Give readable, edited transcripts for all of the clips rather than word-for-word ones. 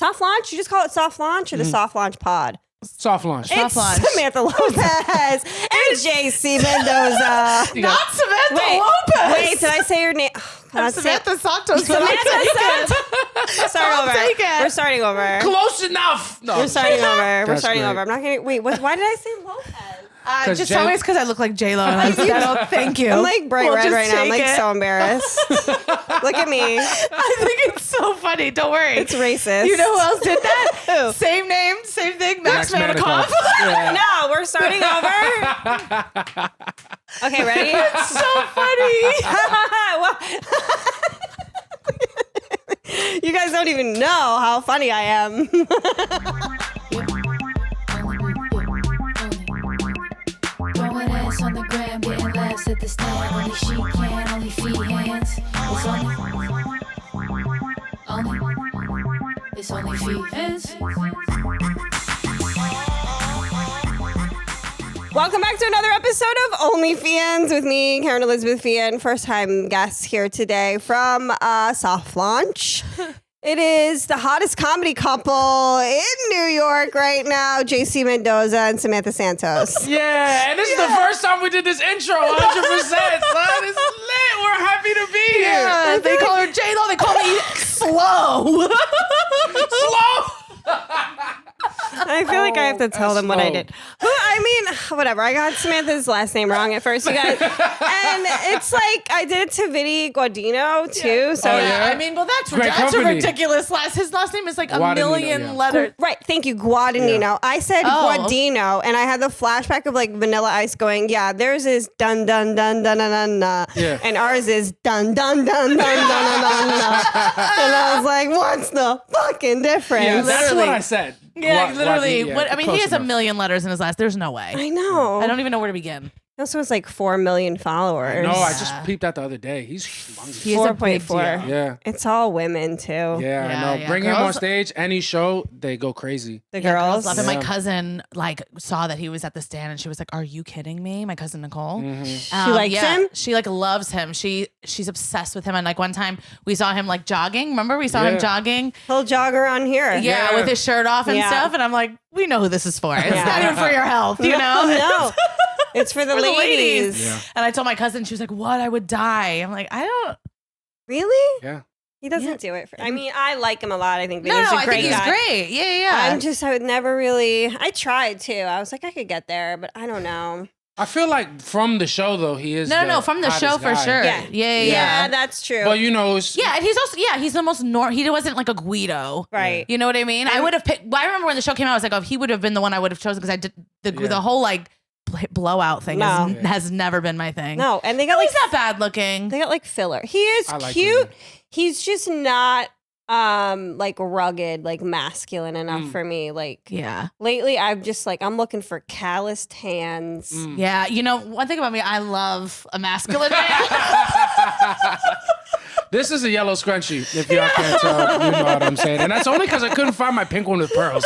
Soft launch? You just call it soft launch or the soft launch pod? Soft launch. It's Samantha Lopez and JC Mendoza. Not Samantha Lopez. Wait, did I say your name? I'm Samantha Santos. Samantha Santos. We're starting over. Close enough. No. We're starting over. We're That's starting great. over. I'm not gonna wait. Why did I say Lopez? Just tell me it's because I look like J-Lo. And I don't thank you. I'm like bright red right now. I'm like it. so embarrassed. Look at me. I think it's so funny. Don't worry. It's racist. You know who else did that? Who? Same name, same thing. Max Manikoff. Yeah. No, we're starting over. Okay, ready? It's so funny. You guys don't even know how funny I am. Throwing ass on the gram, getting laughs at the stand. Only she can, OnlyFeehans. It's OnlyFeehans. Welcome back to another episode of OnlyFeehans with me, Kerryn Elizabeth Feehan. First time guest here today from Soft Launch. It is the hottest comedy couple in New York right now, JC Mendoza and Samantha Santos. Yeah, and this is the first time we did this intro, 100%. Son, it's lit. We're happy to be here. Yeah, they call her J-Lo. They call me slow. Slow. I feel like I have to tell them what I slow. did. I mean, whatever. I got Samantha's last name wrong at first, you guys. And it's like, I did it to Vinny Guadino, too. So Oh, yeah? I mean, well, that's Great a company. ridiculous his last name is like Guadagnino, a million yeah. letters. Right, thank you, Guadagnino. Yeah. I said Guadino, and I had the flashback of like Vanilla Ice going, yeah, theirs is dun dun dun dun dun dun, dun Yeah. and ours is dun dun dun dun dun dun dun. And I was like, what's the fucking difference? Yeah, that's Literally. what I said. Yeah, literally. Yeah, What I mean, he close has enough. a million letters in his last. There's no way. I know. I don't even know where to begin. He also has like 4 million followers. No, I just peeped that the other day. He's humongous. He is a big 4.4. deal. Yeah. It's all women too. Yeah, I Yeah, know. yeah. Bring him on Girls- stage, any show, they go crazy. The Yeah, girls. love it. Yeah. My cousin saw that he was at the stand and she was like, "Are you kidding me?" My cousin Nicole. She likes him? She like loves him. She's obsessed with him. And like one time we saw him like jogging. Remember we saw him Yeah. jogging? He'll jog around here. Yeah, with his shirt off and Yeah. stuff. And I'm like, we know who this is for. It's Yeah. not even for your health, you know? No. It's for the For the ladies. ladies. Yeah. And I told my cousin, she was like, "What? I would die." I'm like, I don't. Really? Yeah. He doesn't do it for. I mean, I like him a lot. I think No, Vinny's a I great think he's guy. great. Yeah. I would never really. I tried too. I was like, I could get there, but I don't know. I feel like from the show, though, he is No, from the show hottest for guy. sure. Yeah. Yeah. That's true. But, you know, it's, Yeah, and he's also he's the most he wasn't like a Guido. Right. You know what I mean? I would have picked. Well, I remember when the show came out, I was like, oh, if he would have been the one I would have chosen because I did the whole like blowout thing No. has never been my thing. No, and they got No, like he's not bad looking. they got like filler. He is I like cute. Vinny. He's just not like rugged, like masculine enough for me. Like Yeah. lately, I'm just like I'm looking for calloused hands. Yeah. You know, one thing about me, I love a masculine man. This is a yellow scrunchie, if y'all can't tell. You know what I'm saying. And that's only because I couldn't find my pink one with pearls.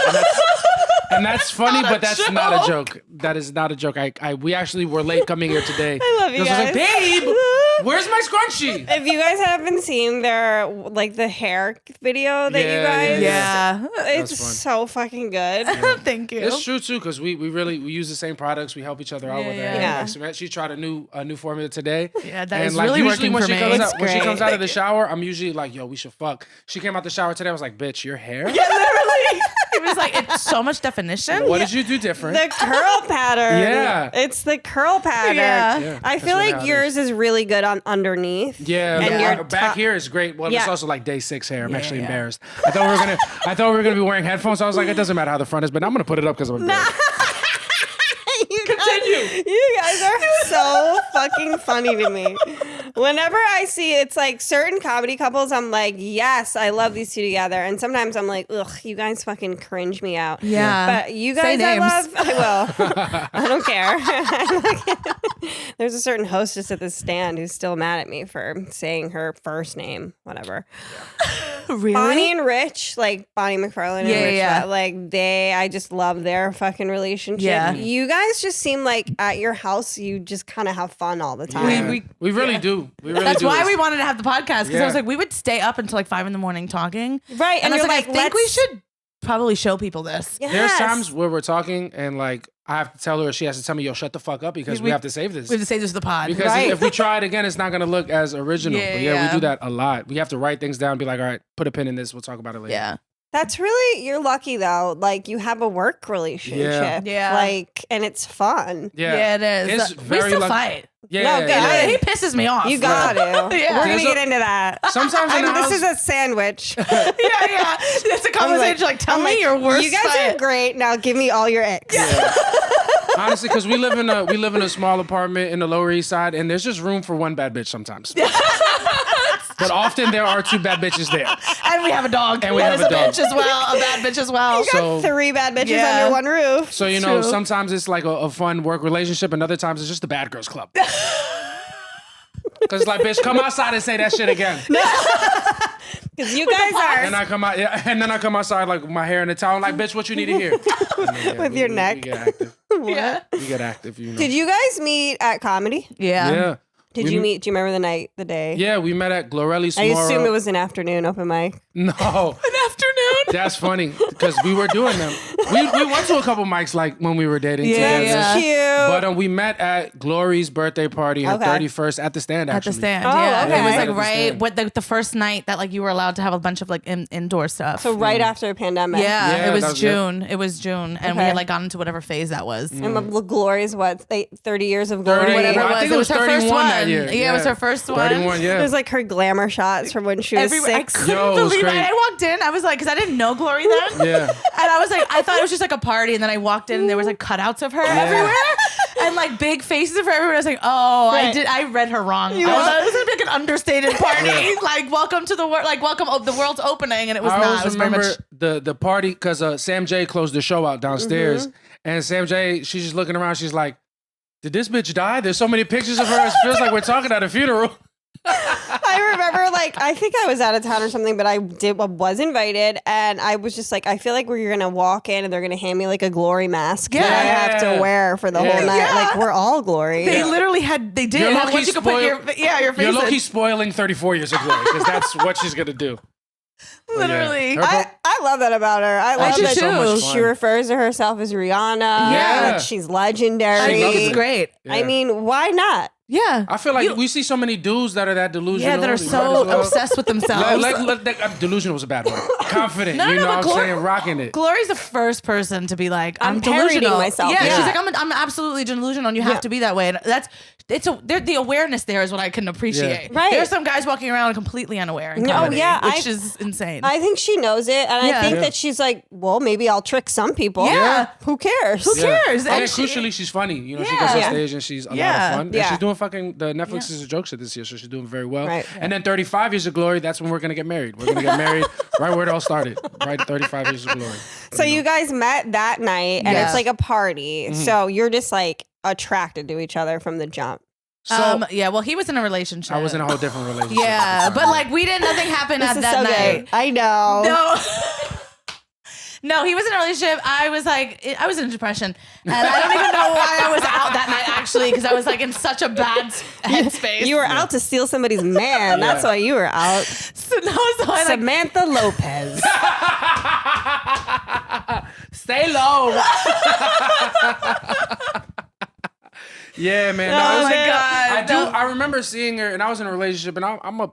And that's funny, but that's not a joke. That is not a joke. We actually were late coming here today. I love you I was like, guys. babe, where's my scrunchie? If you guys haven't seen their like the hair video that you guys, Yeah. it's That's fun. so fucking good. Thank you. It's true too, because we use the same products. We help each other out with it. yeah. Like Samantha, she tried a new formula today. Yeah, that and is like really usually working when for she me. comes It's out, when she great. comes out of the shower, I'm usually like, yo, we should fuck. She came out the shower today. I was like, bitch, your hair? Yeah, literally. It was like it's so much definition. What did you do different? The curl pattern. Yeah. It's the curl pattern. Yeah. Yeah, I that's feel really like how it yours is really good on underneath. Yeah, And yeah. your Back top- here is great. Well, Yeah. it's also like day 6 hair. I'm actually embarrassed. I thought we were gonna be wearing headphones. So I was like, it doesn't matter how the front is, but I'm gonna put it up because I'm embarrassed. You guys are so fucking funny to me. Whenever I see it's like certain comedy couples, I'm like, yes, I love these two together. And sometimes I'm like, ugh, you guys fucking cringe me out. Yeah. But you Say guys I names. love, I will. I don't care. There's a certain hostess at the stand who's still mad at me for saying her first name, whatever. Really? Bonnie and Rich, like Bonnie McFarlane and Yeah, Rich, yeah. like I just love their fucking relationship. Yeah. You guys just seem like at your house, you just kind of have fun all the time. Yeah. We- We really do. We really That's do. why we wanted to have the podcast because I Yeah. was like, we would stay up until like 5 a.m. talking. Right, And I was like, I think we should probably show people this. Yes. There's times where we're talking and like I have to tell her, she has to tell me, yo, shut the fuck up because we have to save this. We have to save this to the pod. Because if we try it again, it's not going to look as original. Yeah, But yeah. we do that a lot. We have to write things down, be like, all right, put a pin in this. We'll talk about it later. Yeah. That's really, you're lucky though. Like you have a work relationship. Yeah. Like, and it's fun. Yeah, it is. It's We very still lucky. fight. Yeah, No, yeah, good. yeah. He pisses me off. You got to. Yeah. We're going There's to get into that. Sometimes in the house, This is a sandwich. yeah. It's a conversation. Like, tell me your worst You guys fight. are great. Now give me all your icks. honestly, because we live in a small apartment in the Lower East Side, and there's just room for one bad bitch sometimes. But often there are two bad bitches there. And we have a dog. And we That have is a dog. bitch as well. A bad bitch as well. You got 3 bad bitches under one roof. So, you know, True. sometimes it's like a fun work relationship, and other times it's just the bad girls club. Because it's like, bitch, come outside and say that shit again. Because you guys are. And I come out, and then I come outside like with my hair in a towel, like, bitch, what you need to hear? With your neck. We get active. Yeah. We get active, you know. Did you guys meet at comedy? Yeah. Yeah. Did you meet? Do you remember the day? Yeah, we met at Glorelli's I tomorrow. assume it was an afternoon open mic. No. An afternoon. That's funny because we were doing them. We went to a couple mics like when we were dating together. Yeah. Cute. But we met at Glory's birthday party, her Okay. 31st at the stand. At Actually, the stand, Oh, yeah. okay. It was At like the right stand. what the first night that like you were allowed to have a bunch of like indoor stuff. So right after the pandemic. yeah, Yeah, it was that was June. It was June, and we Okay. had like gotten into whatever phase that was. Mm. And the Glory's what? 30 years of glory. 30, Whatever I it was. think it was her first 31 one. that year. Yeah, it was her first one. 31, It yeah. was like her glamour shots from when she was Everywhere. I 6. couldn't Yo, it was believe it. great. I walked in. I was like, because I didn't know Glory then. Yeah. And I was like, I thought it was just like a party, and then I walked in and there was like cutouts of her everywhere, and like big faces of her everywhere. I was like, oh, Right. I read her wrong. I thought it was gonna be like an understated party, like welcome to the world, like welcome the world's opening, and it was I not. always It was very remember much. the party because Sam J closed the show out downstairs, and Sam J, she's just looking around. She's like, "Did this bitch die? There's so many pictures of her. It feels like we're talking at a funeral." I remember, like, I think I was out of town or something, but I was invited, and I was just like, I feel like we're gonna walk in and they're gonna hand me like a Glory mask that I have to wear for the whole night. Yeah. Like, we're all Glory. They literally had. They did. You're Have low-key once you could put your face. You're low-key in. spoiling 34 years of glory because that's what she's gonna do. But yeah. Literally. Her I love that about her. I love do that too. So much she fun. refers to herself as Rihanna. Yeah. Like, she's legendary. I think She it's great. I mean, why not? Yeah. I feel like we see so many dudes that are that delusional. Yeah, that are You might so as well- obsessed with themselves. Delusional was a bad word. Confident, No, you no, know but what I'm Glory- saying? Rocking it. Glory's the first person to be like, I'm parodying delusional. myself. Yeah, Yeah. she's like, I'm absolutely delusional, and you have to be that way. And the awareness there is what I can appreciate. Yeah. Right. There's some guys walking around completely unaware in No, comedy, yeah, which is insane. I think she knows it, and Yeah. I think Yeah. that she's like, well, maybe I'll trick some people. Yeah. Who cares? Who cares? And And she- crucially, she's funny. You know, she Yeah. goes on Yeah. stage and she's a lot Yeah. of fun. And Yeah. she's doing fucking the Netflix is a joke shit this year, so she's doing very well. Right. And then 35 Years of Glory, that's when we're gonna get married. We're gonna get married right where it all started. Right, 35 Years of Glory. So you guys met that night, and Yeah. it's like a party. So you're just like attracted to each other from the jump. So yeah, well, he was in a relationship. I was in a whole different relationship. Yeah, at the but time. like nothing happened This at is that so night. good. I know. No. No, he was in a relationship. I was like, I was in depression. And I don't even know why I was out that night, actually, because I was like in such a bad headspace. You were out to steal somebody's man. That's why you were out. So I like, Samantha Lopez. Stay low. Yeah, man. No, Oh my I God. do. No. I remember seeing her, and I was in a relationship, and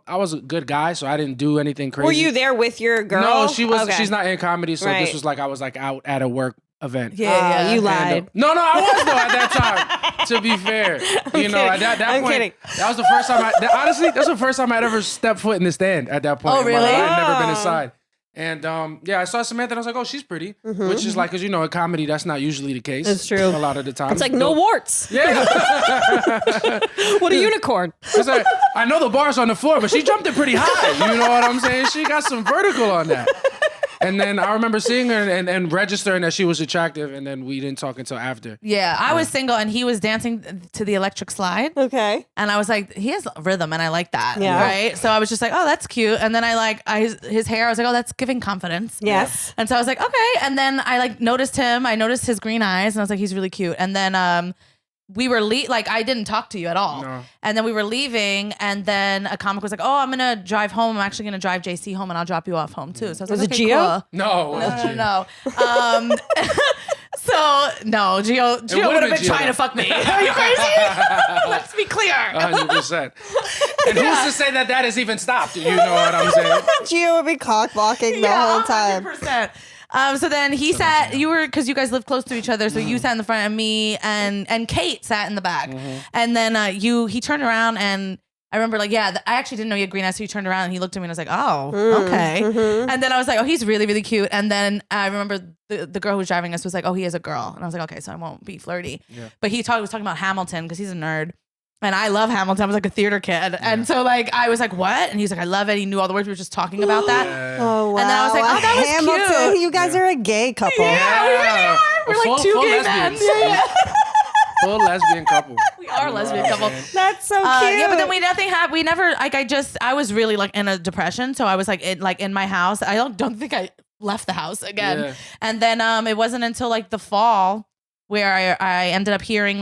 I was a good guy, so I didn't do anything crazy. Were you there with your girl? No, she was. Okay. She's not in comedy, so Right. this was like I was like out at a work event. yeah, You And, lied. no, I was though at that time. To be fair, you know, at that I'm point, kidding. that was the first time. Honestly, that's the first time I'd ever stepped foot in the stand. At that point, Oh, in my really? life. I'd never been Oh. inside. And yeah, I saw Samantha and I was like, oh, she's pretty. Which is like, because you know, in comedy, that's not usually the case. It's true. A lot of the time. It's like no warts. Yeah. What a unicorn. It's like, I know the bar's on the floor, but she jumped it pretty high. You know what I'm saying? She got some vertical on that. And then I remember seeing her and registering that she was attractive, and then we didn't talk until after. Yeah, I was single and he was dancing to the electric slide. Okay. And I was like, he has rhythm and I like that. Yeah. Right. So I was just like, oh, that's cute. And then his hair, I was like, oh, that's giving confidence. Yes. And so I was like, okay. And then I like noticed him. I noticed his green eyes and I was like, he's really cute. And then we were like I didn't talk to you at all. No. And then we were leaving, and then a comic was like, "Oh, I'm gonna drive home. I'm actually gonna drive JC home, and I'll drop you off home too." So I was like, it okay, Gio? cool. No. No. So no, Gio would have been Gio, trying though. to fuck me. Are you crazy? Let's be clear. 100%. And who's to say that is even stopped? You know what I'm saying? Gio would be cock blocking the whole time. 100%. So then he sat, because you guys live close to each other, so you sat in the front and me and Kate sat in the back. And then he turned around, and I remember I actually didn't know you had green eyes, so he turned around and he looked at me and I was like, oh, okay. And then I was like, oh, he's really, really cute. And then I remember the girl who was driving us was like, oh, he is a girl. And I was like, okay, so I won't be flirty. Yeah. But he was talking about Hamilton because he's a nerd. And I love Hamilton. I was like a theater kid. Yeah. And so I was like, what? And he's like, I love it. He knew all the words. We were just talking about that. Yeah. Oh, wow. And then I was like, oh, that was Hamilton, cute. you guys are a gay couple. Yeah, we really are. We're like two gay men. lesbians. Full lesbian couple. We are a lesbian couple. That's so cute. Yeah, but then we never, I was really like in a depression. So I was like in my house. I don't think I left the house again. Yeah. And then it wasn't until like the fall where I ended up hearing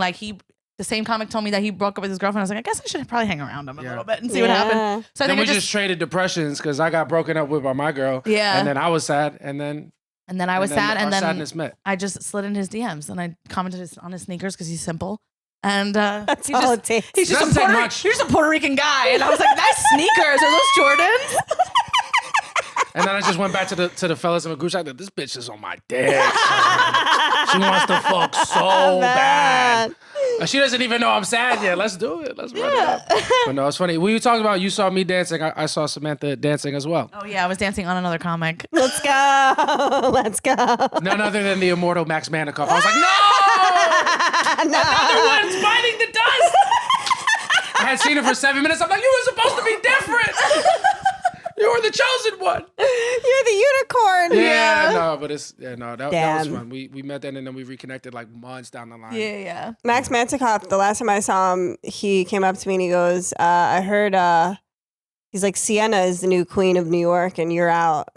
the same comic told me that he broke up with his girlfriend. I was like, I guess I should probably hang around him a little bit and see what happened. So I think we just traded depressions because I got broken up with by my girl. Yeah. And then I was sad. And then I was sad. And then sadness met. I just slid in his DMs and I commented on his sneakers because he's simple. And that's all it takes. He's just a Puerto Rican guy. And I was like, nice sneakers. Are those Jordans? And then I just went back to the fellas in the group chat. This bitch is on my dick. She wants to fuck so bad. She doesn't even know I'm sad yet. Let's do it. Let's run it up. But no, it's funny. When you talking about you saw me dancing, I saw Samantha dancing as well. Oh yeah, I was dancing on another comic. Let's go. Let's go. None other than the immortal Max Manikoff. I was like, no! Another one's biting the dust. I had seen her for 7 minutes. I'm like, you were supposed to be different. You were the chosen one. You're the unicorn. Yeah, no, but that was fun. We met then and then we reconnected like months down the line. Yeah. Max Manikoff, the last time I saw him, he came up to me and he goes, I heard he's like, Sienna is the new queen of New York and you're out.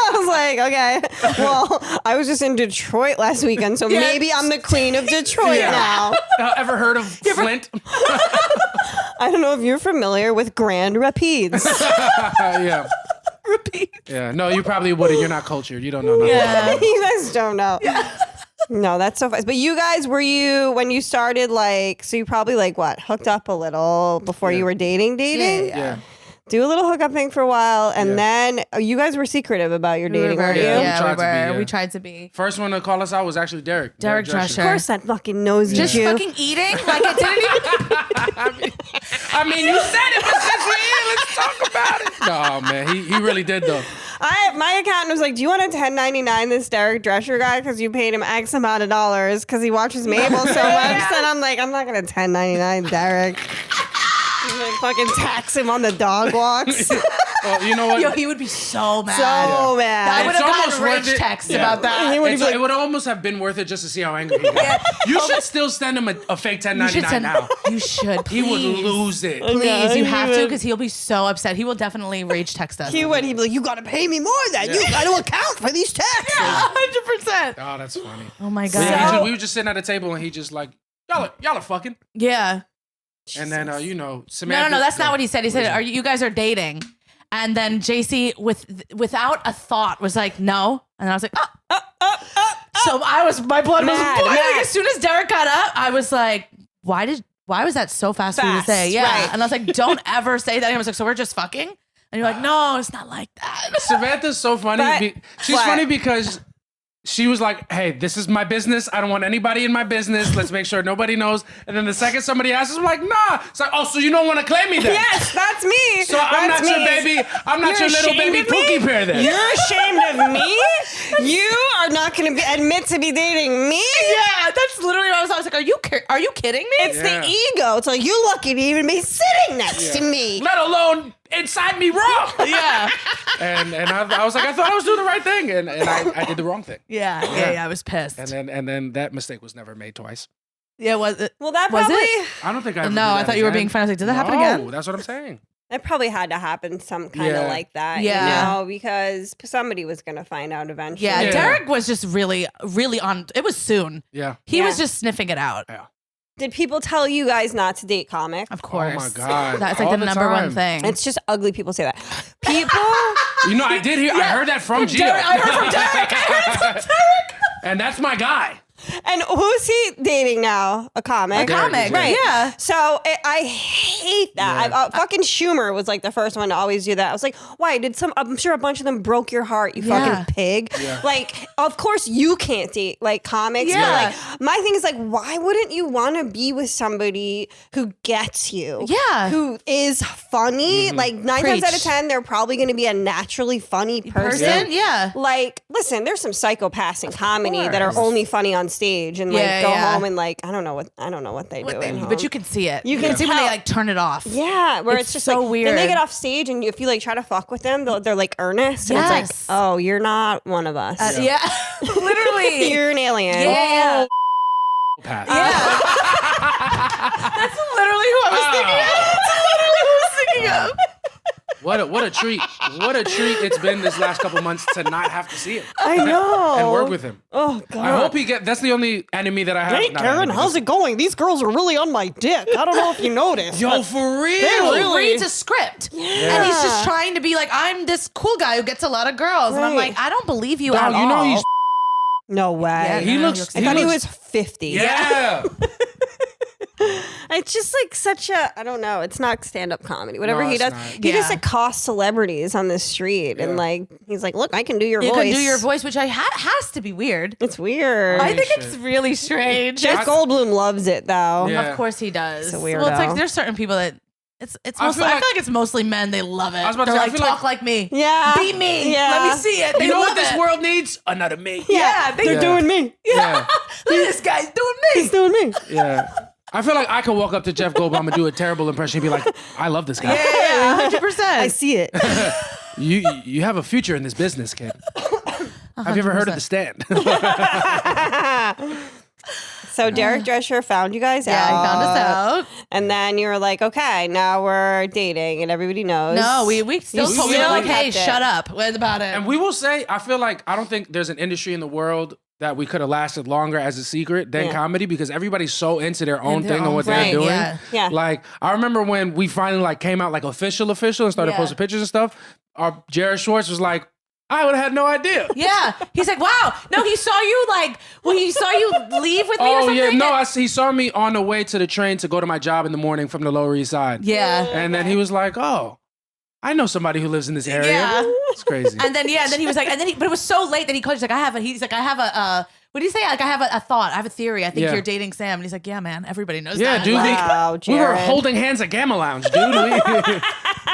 I was like, okay. Well, I was just in Detroit last weekend, so maybe I'm the queen of Detroit now. Ever heard of Flint? I don't know if you're familiar with Grand Rapids. Yeah. Rapids. Yeah. No, you probably wouldn't. You're not cultured. You don't know nothing. Yeah. You guys don't know. Yeah. No, that's so fast. But you guys, when you started, so you probably hooked up a little before you were dating? Yeah. Do a little hookup thing for a while, and then you guys were secretive about your dating, weren't you? Yeah, we tried to be. First one to call us out was actually Derek. Derek Drescher. Of course, that fucking nosy Just Jew. fucking eating? Like it didn't even... I mean, you said it, but since we're here, let's talk about it. No, man, he really did, though. My accountant was like, do you want to 1099 this Derek Drescher guy because you paid him X amount of dollars because he watches Mabel so much? And I'm like, I'm not going to 1099 Derek. Fucking tax him on the dog walks. Well, you know what? Yo, he would be so mad. So mad. I would have gotten almost rich text about that. It would almost have been worth it just to see how angry he was. You should still send him a fake 1099 now. You should, please. He would lose it. Please, you have to, because he'll be so upset. He will definitely rage text us. He would. He'd be like, you got to pay me more than you got to account for these taxes. Yeah, 100%. Oh, that's funny. Oh, my God. We were just sitting at a table and he just like, y'all are fucking. Yeah. And then, Samantha. No, that's not what he said. He said, you guys are dating. And then JC, without a thought, was like, no. And I was like, So my blood was boiling. As soon as Derek got up, I was like, why was that so fast for you to say? Yeah. Right. And I was like, don't ever say that. And I was like, so we're just fucking? And you're like, no, it's not like that. Samantha's so funny. She's funny because she was like, hey, this is my business. I don't want anybody in my business. Let's make sure nobody knows. And then the second somebody asks, I'm like, nah. It's like, oh, so you don't want to claim me then? Yes, that's me. So I'm not your baby. I'm not your little baby Pookie Bear then. You're ashamed of me? You are not going to admit to be dating me? Yeah, that's literally what I was like, are you kidding me? It's the ego. It's like, you're lucky to even be sitting next to me. Let alone inside me raw. Yeah. And I was like, I thought I was doing the right thing. And I did the wrong thing. Yeah, I was pissed. And then that mistake was never made twice. Yeah, was it? Well, that probably... Was it? I don't think I ever No, I thought you were being funny. I was like, did that happen again? No, that's what I'm saying. That probably had to happen some kind of like that, you know, because somebody was going to find out eventually. Yeah, Derek was just really on. It was soon. Yeah. He was just sniffing it out. Yeah. Did people tell you guys not to date comics? Of course. Oh my God. That's like the number one thing. It's just ugly people say that. People. You know, I did hear, I heard that from Gio. I heard from Derek. And that's my guy. And who's he dating now? A comic? A comic, right? Yeah. So I hate that. Yeah. Fucking Schumer was like the first one to always do that. I was like, why? I'm sure a bunch of them broke your heart, you fucking pig. Yeah. Like, of course you can't date like comics. Yeah. But like, my thing is like, why wouldn't you want to be with somebody who gets you? Yeah. Who is funny? Like 9 times out of 10, they're probably going to be a naturally funny person. Yeah. Like, listen, there's some psychopaths in comedy that are only funny on stage and like go home and like I don't know what they do. But you can see it. You can see when tell. they like turn it off. Yeah, where it's just so like weird. Then they get off stage and if you like try to fuck with them, they're like earnest. And Yes. it's like, oh, you're not one of us. Yeah. Literally. You're an alien. Yeah. Pat. That's literally who I was thinking of. That's literally who I was thinking of. What a treat. What a treat it's been this last couple months to not have to see him. I know. And work with him. Oh God. I hope that's the only enemy that I have. Hey Not Kerryn, enemy, how's it going? These girls are really on my dick. I don't know if you noticed. Yo, but for real. He reads a script. And he's just trying to be like, I'm this cool guy who gets a lot of girls. And I'm Right. like, I don't believe you Dog, at you know all. he's No way. Yeah, he no, looks. I thought he looks- was 50. Yeah. It's just like such a, I don't know, it's not stand-up comedy. Whatever No, he it's does, not. he just accosts celebrities on the street and like, he's like, look, I can do your You voice. can do your voice, which has to be weird. It's weird. I think shit. it's really strange. Jeff Goldblum loves it though. Yeah. Of course he does. He's a Well, it's like weirdo. there's certain people that it's I mostly. feel I like- feel like it's mostly men. They love it. I was about to They're say, I like, feel talk like- like me. Yeah. Be me. Yeah. Let me see it. They You know love what this it. world needs? Another me. Yeah, They're doing me. Yeah. Look at this guy's doing me. He's doing me. Yeah. I feel like I could walk up to Jeff Goldblum and do a terrible impression and be like, I love this guy. Yeah, 100%. I see it. You have a future in this business, kid. Have you ever heard of The Stand? So Derek Drescher found you guys out. Yeah, he found us out. And then you were like, okay, now we're dating and everybody knows. No, we still You told me still like, hey, kept it. shut up. What about it? And we will say, I feel like I don't think there's an industry in the world that we could have lasted longer as a secret than comedy because everybody's so into their own their thing and own what thing, they're doing. yeah. Yeah. Like I remember when we finally like came out like official and started Yeah. posting pictures and stuff. Our Jared Schwartz was like, I would have had no idea. Yeah, he's like, wow. No, he saw you like when he saw you leave with me or Oh something. yeah, no, he saw me on the way to the train to go to my job in the morning from the Lower East Side. Yeah. And then he was like, oh, I know somebody who lives in this area. Yeah. It's crazy. And then he was like, but it was so late that he called. He's like, I have a what do you say? Like, I have a thought. I have a theory. I think Yeah. you're dating Sam. And he's like, yeah, man. Everybody knows Yeah, that. dude. Like, Wow, We were Jared. holding hands at Gamma Lounge, dude.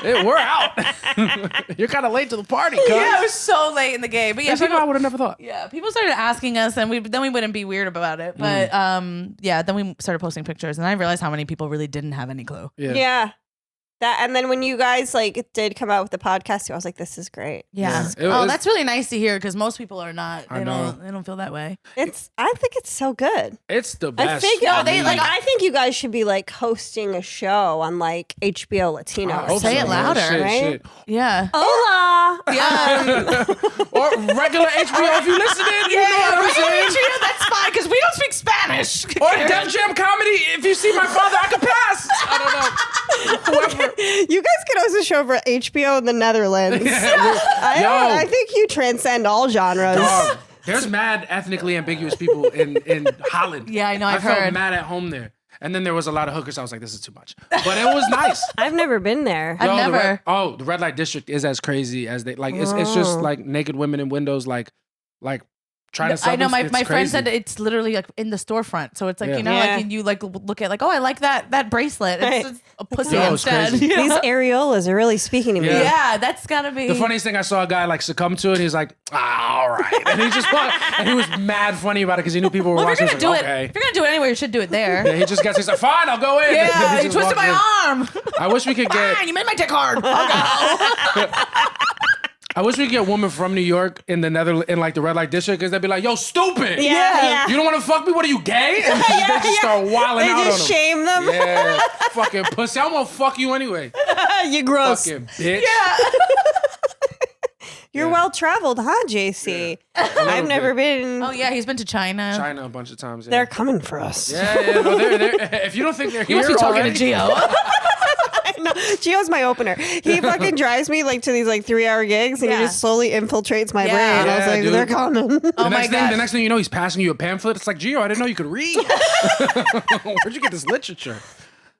We're out. You're kind of late to the party, cuz. yeah, it was so late in the game. But yeah, It's like, people, I would have never thought. yeah, people started asking us, and then we wouldn't be weird about it. But yeah, then we started posting pictures, and I realized how many people really didn't have any clue. Yeah. That and then when you guys like did come out with the podcast, I was like, this is great. Yeah. It was- That's really nice to hear because most people are not. I They know. don't feel that way. I think it's so good. It's the I best. think No, they, like I think you guys should be like hosting a show on like HBO Latino. I or hope Say so, it man. louder, Shit, right? shit. Yeah. Hola. Or regular HBO if you listening. You know what I'm saying? That's fine because we don't speak Spanish. Or Def Jam comedy. If you see my father, I can pass. I don't know. Whoever. You guys could host a show for HBO in the Netherlands. Yo. I think you transcend all genres. Dog, there's mad ethnically ambiguous people in Holland. Yeah, I know, I I've felt heard. mad at home there. And then there was a lot of hookers. I was like, this is too much. But it was nice. I've never been there. I've Yo, never. The red light district is as crazy as they like. It's just like naked women in windows, like trying to sell. I know them. my It's friend crazy. said it's literally like in the storefront. So it's like, Yeah. you know, Yeah. like you like look at like, oh, I like that bracelet. It's Right. just a pussy Yo, it's instead. crazy. you know? These areolas are really speaking to me. Yeah. Yeah, that's gotta be. The funniest thing, I saw a guy like succumb to it. He's like, all right, and he just and he was mad funny about it because he knew people were Well, if watching. you're gonna He was do like, it, okay. if you're gonna do it anywhere, you should do it there. Yeah, he just gets. He's like, fine, I'll go in. And Yeah, he you just twisted walks my in. arm. I wish we could get. Fine, you made my dick hard. I'll go. I wish we could get women from New York in the Netherlands, in like the red light district, because they'd be like, "Yo, stupid! Yeah. You don't want to fuck me? What are you, gay?" And they just start wilding They out just on them. shame them. Yeah, fucking pussy. I'm gonna fuck you anyway. You gross. Fucking bitch. You're Yeah. well traveled, huh, JC? I've never been. Oh yeah, he's been to China. China a bunch of times. Yeah. They're coming for us. Yeah. No, they're. If you don't think they're You here, must be talking already, to Gio. No, Gio's my opener. He fucking drives me like to these like 3-hour gigs, and he just slowly infiltrates my brain. I was Yeah, like, dude. they're coming. Oh my god. The next thing you know, he's passing you a pamphlet. It's like, Gio, I didn't know you could read. Where'd you get this literature?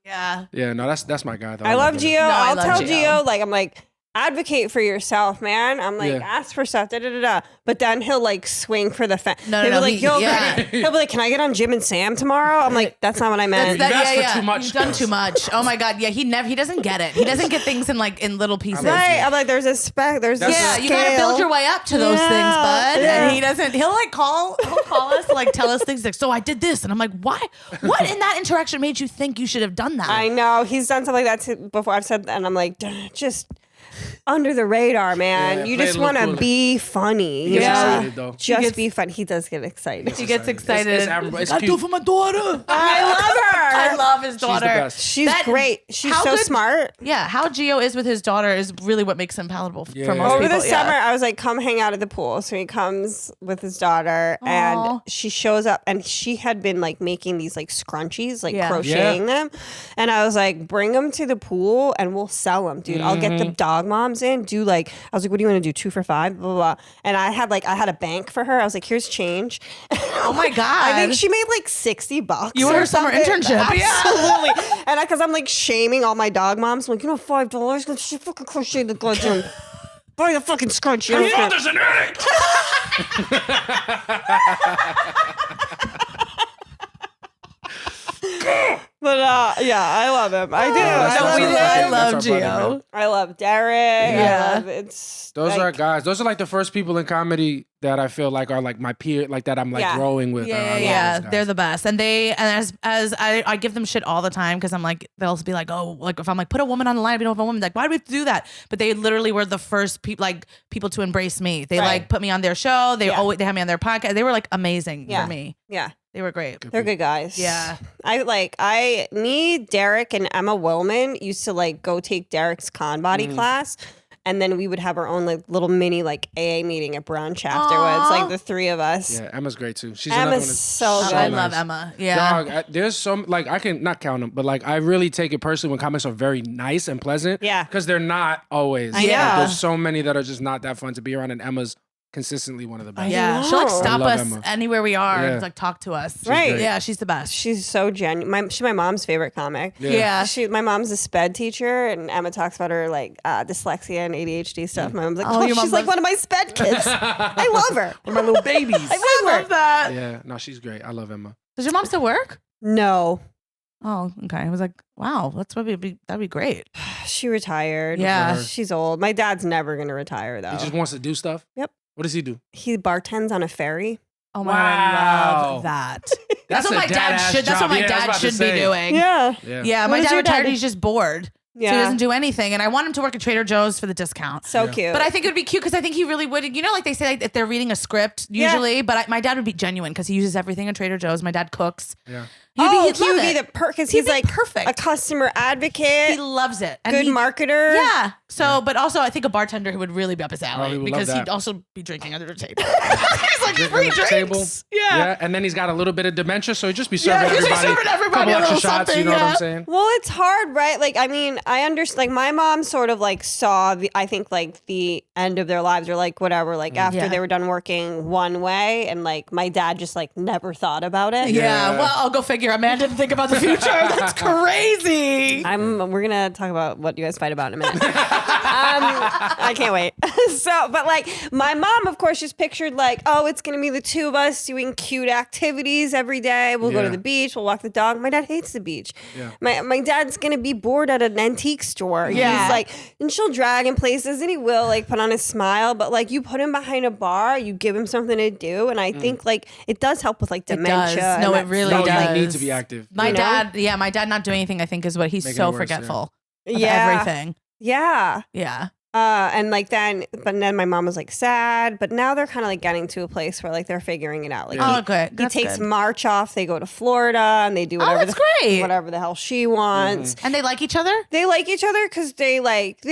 Yeah. Yeah, no, that's my guy. Though. I love him. Gio. I I'll love tell Gio. Gio, like, I'm like, advocate for yourself, man. I'm like, Yeah. ask for stuff, da da da da. But then he'll like swing for the fence. No, he'll no, be like, yo, yeah. he'll be like, can I get on Jim and Sam tomorrow? I'm like, that's not what I meant. You've asked for too much, You've done Chris. too much. Oh my god. Yeah, he doesn't get it. He doesn't get things in little pieces. Right. I'm like, there's a spec. There's That's a Yeah, a you gotta build your way up to those things, bud. Yeah. And he doesn't. He'll call us, tell us things like, so I did this, and I'm like, why? What in that interaction made you think you should have done that? I know. He's done something like that before. I've said that, and I'm like, just under the radar, man. Yeah, you play just it a little want to cooler. be funny. He gets Yeah. excited, though. Just be fun. He does get excited. He gets excited. It's admirable. It's I do cute. for my daughter. I love her. I love his daughter. best. She's That- great. She's how so good- smart. Yeah, how Gio is with his daughter is really what makes him palatable Yeah. for most Over people. the summer, I was like, come hang out at the pool. So he comes with his daughter Aw. and she shows up and she had been like making these like scrunchies, like Yeah. crocheting them. And I was like, bring them to the pool and we'll sell them, dude. I'll get the dog moms in. I was like, what do you want to do? 2 for $5? Blah, blah, blah. And I had a bank for her. I was like, here's change. Oh my god! I think she made like $60. You were or her summer something. internship. Absolutely. And because I'm like shaming all my dog moms. I'm like, $5. She fucking crocheted the goddamn. Buy the fucking scrunchie. I don't care. Mother's an addict. But yeah, I love him. I do. that's I, awesome. love That's him. our love brother, Gio. man. I love Derek. Yeah. I love it's Those like, are our guys. Those are like the first people in comedy that I feel like are like my peer, like that I'm like Yeah. growing with. I love Yeah. those guys. They're the best, and as I give them shit all the time because I'm like they'll be like, oh, like if I'm like put a woman on the line, we don't have a woman, like why do we have to do that? But they literally were the first people to embrace me. They Right. like put me on their show. They Yeah. always they had me on their podcast. They were like amazing Yeah. for me. yeah, They were great. they're good guys. Yeah. Me, Derek, and Emma Willman used to like go take Derek's con body class. And then we would have our own like little mini like AA meeting at brunch afterwards, Aw. like the 3 of us. Yeah, Emma's great too. She's another one. Emma's that's so good. I nice. love Emma. Yeah. Dog, there's some like I can not count them, but like I really take it personally when comments are very nice and pleasant. Yeah. because they're not always. I Like, know. there's so many that are just not that fun to be around, and Emma's consistently one of the best. Yeah. know. She'll like I stop love us Emma. anywhere we are Yeah. and like talk to us. Right. great. Yeah, she's the best. She's so genuine. She's my mom's favorite comic. Yeah. My mom's a sped teacher, and Emma talks about her like dyslexia and ADHD stuff. My mom's like, Oh, oh, your mom she's like loves- one of my sped kids. I love her. One of my little babies. I love her. that. Yeah, no, she's great. I love Emma. Does your mom still work? No, Oh, okay. I was like, wow, that'd be great. she retired. Yeah. She's old. My dad's never gonna retire though. He just wants to do stuff. Yep. What does he do? He bartends on a ferry. Oh my god, I Wow. love that. That's what a my dad dad-ass should. That's what job. my Yeah, I was dad about to should be say. doing. Yeah. Yeah. Yeah, What my does dad your dad retired. do? He's just bored, so he Yeah. doesn't do anything. And I want him to work at Trader Joe's for the discount. So Yeah. cute. But I think it would be cute because I think he really would. You know, like they say, like if they're reading a script Yeah. usually. But my dad would be genuine because he uses everything at Trader Joe's. My dad cooks. Yeah. He'd he love would be it. the because He'd he's be like perfect. a customer advocate, He loves it. And good he- marketer. Yeah. So, but also I think a bartender who would really be up his he alley would because love he'd that. also be drinking under the table. He's like Drinking free at the drinks. table. Yeah. And then he's got a little bit of dementia, so he'd just be serving he's just everybody, serving everybody couple a extra little shots. You something, know what yeah. I'm saying? Well, it's hard, right? Like, I mean, I understand. Like, my mom sort of like saw I think like the end of their lives or like whatever, like after Yeah. they were done working one way, and like my dad just like never thought about it. Yeah. Yeah. Well, I'll go figure. A man didn't think about the future. That's crazy. We're gonna talk about what you guys fight about in a minute. I can't wait. So, but like my mom, of course, just pictured like, oh, it's gonna be the 2 of us doing cute activities every day. We'll go to Yeah. the beach. We'll walk the dog. My dad hates the beach. Yeah. My dad's gonna be bored at an antique store. Yeah. He's like, and she'll drag him places, and he will like put on a smile. But like, you put him behind a bar, you give him something to do, and I think like it does help with like dementia. does. and No, it that really stuff. No, does. you need to be active. My You know? dad, my dad not doing anything, I think, is what he's Making so it worse, forgetful of Yeah. everything. Yeah. Yeah. And like then my mom was like sad, but now they're kind of like getting to a place where like they're figuring it out. Like good. He takes March off. They go to Florida and they do whatever whatever the hell she wants. And they like each other? They like each other because they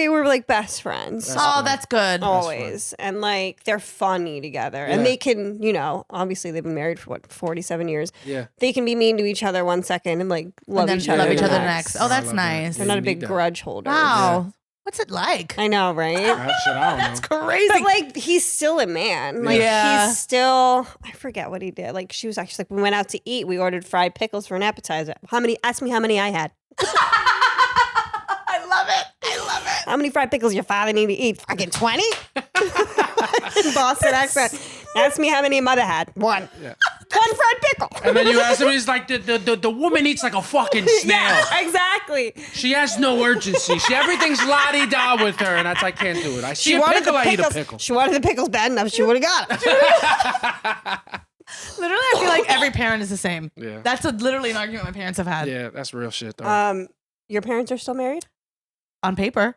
were like best friends. That's good. Always. And like they're funny together. And they can, obviously they've been married for 47 years. Yeah. They can be mean to each other 1 second and like love each other the next. Oh, that's nice. They're not a big grudge holder. Wow. What's it like? I know, right? That's crazy. But like, he's still a man. Like, he's still. I forget what he did. Like, she was actually like, we went out to eat. We ordered fried pickles for an appetizer. Ask me how many I had. I love it. How many fried pickles your father need to eat? Fucking 20. Boston accent. Ask me how many your mother had. 1. Yeah. 1 fried pickle. And then you ask him, he's like, the woman eats like a fucking snail. Yeah, exactly. She has no urgency. Everything's la-di-da with her, and I can't do it. I see a pickle, I eat a pickle. She wanted the pickles bad enough, she would have got it. Literally, I feel like every parent is the same. Yeah. That's literally an argument my parents have had. Yeah, that's real shit, though. Your parents are still married? On paper.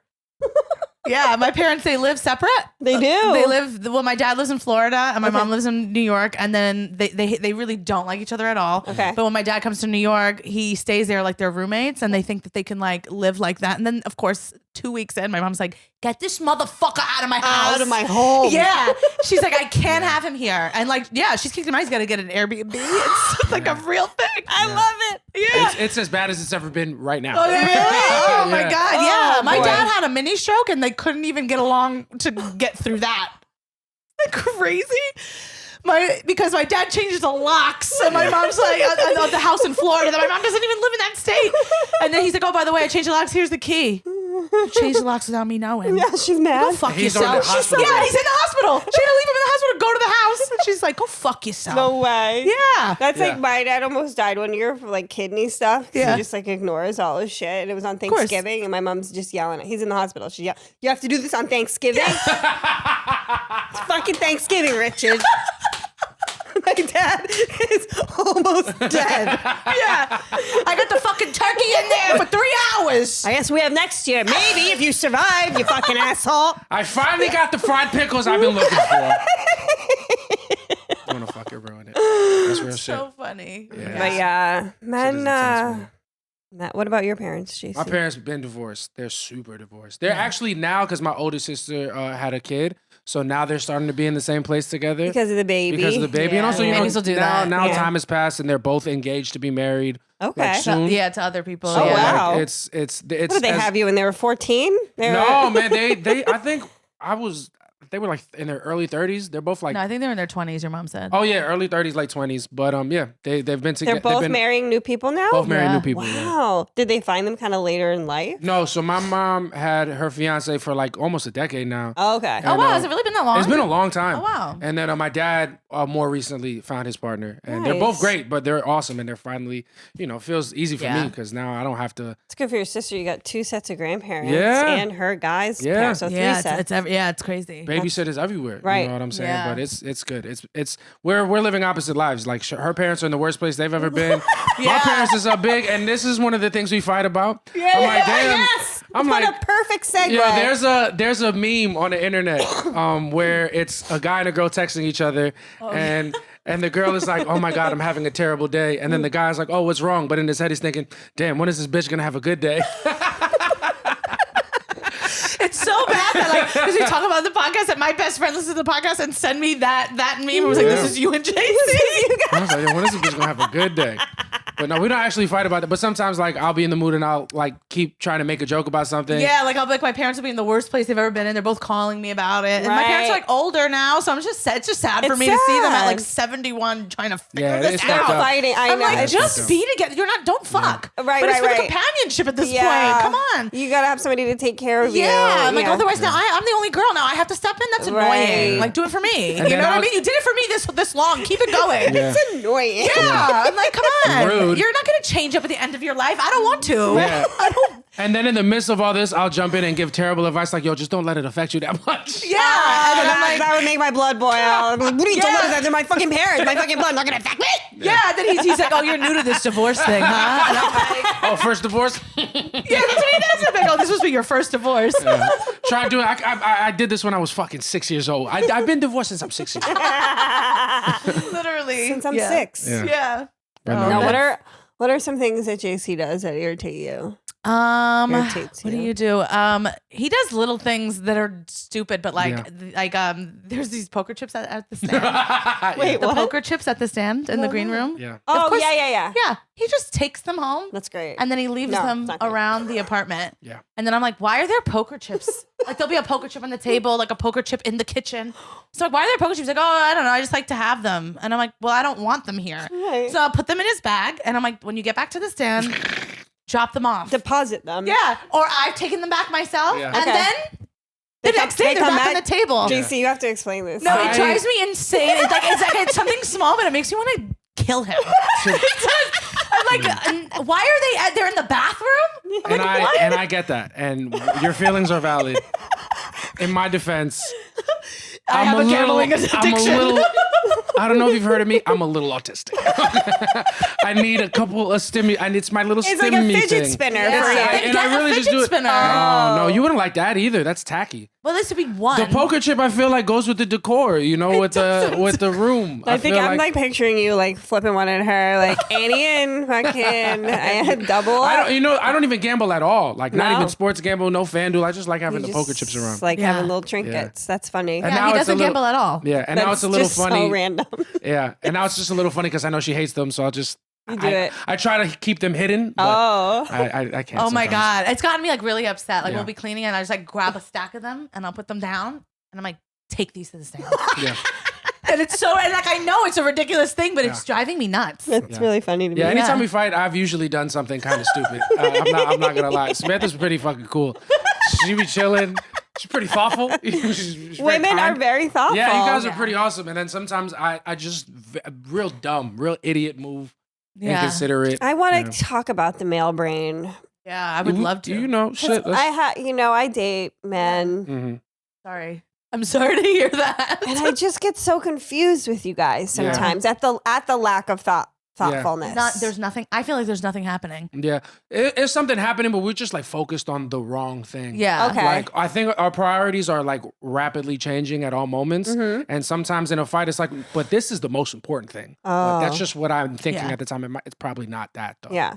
Yeah, my parents, they live separate. They do. They live, my dad lives in Florida and my mom lives in New York, and then they really don't like each other at all. Okay. But when my dad comes to New York, he stays there like they're roommates, and they think that they can like live like that. And then, of course, 2 weeks in, my mom's like, get this motherfucker out of my house. Out of my home. Yeah. She's like, I can't have him here. And like, yeah, she's kicked him out. He's got to get an Airbnb. It's like a real thing. I love it. Yeah. It's as bad as it's ever been right now. Oh, really? Oh my God. Yeah. My boy. dad had a mini stroke and they couldn't even get along to get through that. Isn't that crazy? Because my dad changes the locks, and my mom's like on the house in Florida that my mom doesn't even live in that state. And then he's like, oh, by the way, I changed the locks. Here's the key. Change the locks without me knowing. Yeah, she's mad. Go fuck He's yourself. on the hospital Yeah, bed. he's in the hospital. She had to leave him in the hospital to go to the house. And she's like, go fuck yourself. No way. Yeah. That's Yeah. like my dad almost died 1 year for like kidney stuff. Yeah. He just like ignores all his shit. And it was on Thanksgiving and my mom's just yelling at He's in the hospital. She's yelling, you have to do this on Thanksgiving? It's fucking Thanksgiving, Richard. My dad is almost dead. Yeah. I got the fucking turkey in there for 3 hours. I guess we have next year. Maybe if you survive, you fucking asshole. I finally got the fried pickles I've been looking for. I'm gonna fucking ruin it. That's real shit. So funny. Yeah. But yeah, intense, man. what about your parents, JC? My parents have been divorced. They're super divorced. They're actually now, because my older sister had a kid, so now they're starting to be in the same place together. Because of the baby. Because of the baby. Yeah. And also, Babies will do that. now Yeah. time has passed and they're both engaged to be married. Okay. Like, soon. Yeah, to other people. Oh, yeah. wow. Like, it's What did they have you when they were 14? No, man. They I think they were like in their early 30s. They're both like, No, I think they're in their 20s, your mom said. oh yeah, early 30s, late 20s. But yeah, they've been together. They're both marrying new people now? Both married Yeah. new people. Yeah. Wow. Did they find them kind of later in life? No, so my mom had her fiance for like almost a decade now. Oh, okay. Oh, wow. Has it really been that long? It's been a long time. Oh, wow. And then my dad more recently found his partner, and they're both Nice. great, but they're awesome, and they're finally, feels easy for Yeah. me because now I don't have to. It's good for your sister. You got 2 sets of grandparents Yeah. and her guys' Yeah. parents. So 3 Yeah, sets. it's crazy. Babysitters everywhere. Right. You know what I'm saying? Yeah. But it's good. It's we're living opposite lives. Like her parents are in the worst place they've ever been. My parents is so big, and this is one of the things we fight about. I'm like, damn. Yes. I'm what like, a perfect segue. yeah, there's a meme on the internet where it's a guy and a girl texting each other, and the girl is like, oh my God, I'm having a terrible day. And then the guy's like, oh, what's wrong? But in his head, he's thinking, damn, when is this bitch gonna have a good day? It's so bad that like, because we talk about the podcast, that my best friend listens to the podcast and send me that meme. I was like, this is you and JC. I was like, yo, when is this bitch gonna have a good day? But no, we don't actually fight about it. But sometimes, like, I'll be in the mood and I'll like keep trying to make a joke about something. Yeah, like I'll be like, my parents will be in the worst place they've ever been in. They're both calling me about it. And my parents are Right. like older now, so it's just sad for It's me to see them at sad. like 71 trying to figure Yeah, this it's out. fucked up. Fighting. I I'm know. like, It's just fucked be together. Don't fuck. Right, but it's right, for the right. companionship at this point. Come on. You gotta have somebody to take care of you. Yeah, I'm like, Yeah. otherwise now I'm the only girl now. I have to step in. That's annoying. Right. Like, do it for me. And You then know what I I'll- mean? You did it for me this long. Keep it going. Yeah. It's annoying. Yeah, I'm like, come on. Rude. You're not going to change up at the end of your life. I don't want to. Yeah. I don't. And then in the midst of all this, I'll jump in and give terrible advice like, yo, just don't let it affect you that much. Yeah. And then I'm like, that would make my blood boil. I'm like, what are you talking about? They're my fucking parents. My fucking blood not gonna affect me. yeah. Then he's like, oh, you're new to this divorce thing, huh? And I'm like, Oh, first divorce? yeah, that's what he does. I'm like, oh, this must be your first divorce. Try to do it. I did this when I was fucking 6 years old. I've been divorced since I'm 6 years old. Literally. Since I'm 6. Yeah. Now, what are some things that JC does that irritate you? Irritates what do you? you do? He does little things that are stupid, but there's these poker chips at the stand. Wait, The what? poker chips at the stand in the green room. Yeah. Oh, course- yeah. Yeah. He just takes them home. That's great. And then he leaves No, them it's not good. around the apartment. Yeah. And then I'm like, why are there poker chips? Like there'll be a poker chip on the table, like a poker chip in the kitchen. So like, why are there poker chips? He's like, oh, I don't know. I just like to have them. And I'm like, well, I don't want them here. Right. So I'll put them in his bag. And I'm like, when you get back to the stand, drop them off. Deposit them. Yeah. Or I've taken them back myself. Yeah. And Okay. then the They next come- day they they're come back on back? the table. JC, you have to explain this. No, it I- drives me insane. It's something small, but it makes me want to kill him. I'm like, why are they? They're in the bathroom. I'm And like, what? I get that, and your feelings are valid. In my defense, I have a gambling addiction. I don't know if you've heard of me. I'm a little autistic. I need a couple of and it's my little It's like a fidget thing. spinner Yeah. for you. Then get a fidget spinner. No, you wouldn't like that either. That's tacky. Well, this would be one. The poker chip, I feel like, goes with the decor. You know, with the room. I think feel I'm like picturing you like flipping one at her, like Annie and fucking I had double up. I don't even gamble at all. Like not No. even sports gamble, no FanDuel. I just like having You the poker just, chips around. like Yeah. having little trinkets. That's funny. And Yeah, now he it's a doesn't little- gamble at all. Yeah, and now That's it's a little just funny. so random. Yeah, and now it's just a little funny because I know she hates them, so I'll just You do it. I try to keep them hidden. But Oh. I can't. Oh my sometimes. god, it's gotten me like really upset. Like Yeah. we'll be cleaning and I just like grab a stack of them and I'll put them down and I'm like, take these to the stand. Yeah, And it's so, and like I know it's a ridiculous thing, but it's driving me nuts. It's really funny to me. yeah. Anytime Yeah. we fight, I've usually done something kind of stupid. I'm not gonna lie. Samantha's pretty fucking cool. She be chilling. She's pretty thoughtful. She's very Women are kind. very thoughtful. Yeah, you guys are pretty awesome. And then sometimes I just real dumb, real idiot move. Yeah. Inconsiderate. I want Yeah. to talk about the male brain. Yeah, I would love to. You know, shit. I date men, Mhm. Sorry. I'm sorry to hear that. and I just get so confused with you guys Yeah. sometimes at the lack of thoughtfulness. There's nothing. I feel like there's nothing happening. Yeah, it's something happening, but we're just like focused on the wrong thing. Yeah. Okay. Like I think our priorities are like rapidly changing at all moments, Mm-hmm. and sometimes in a fight, it's like, but this is the most important thing. But that's Oh. just what I'm thinking Yeah. at the time. It's probably not that though. Yeah.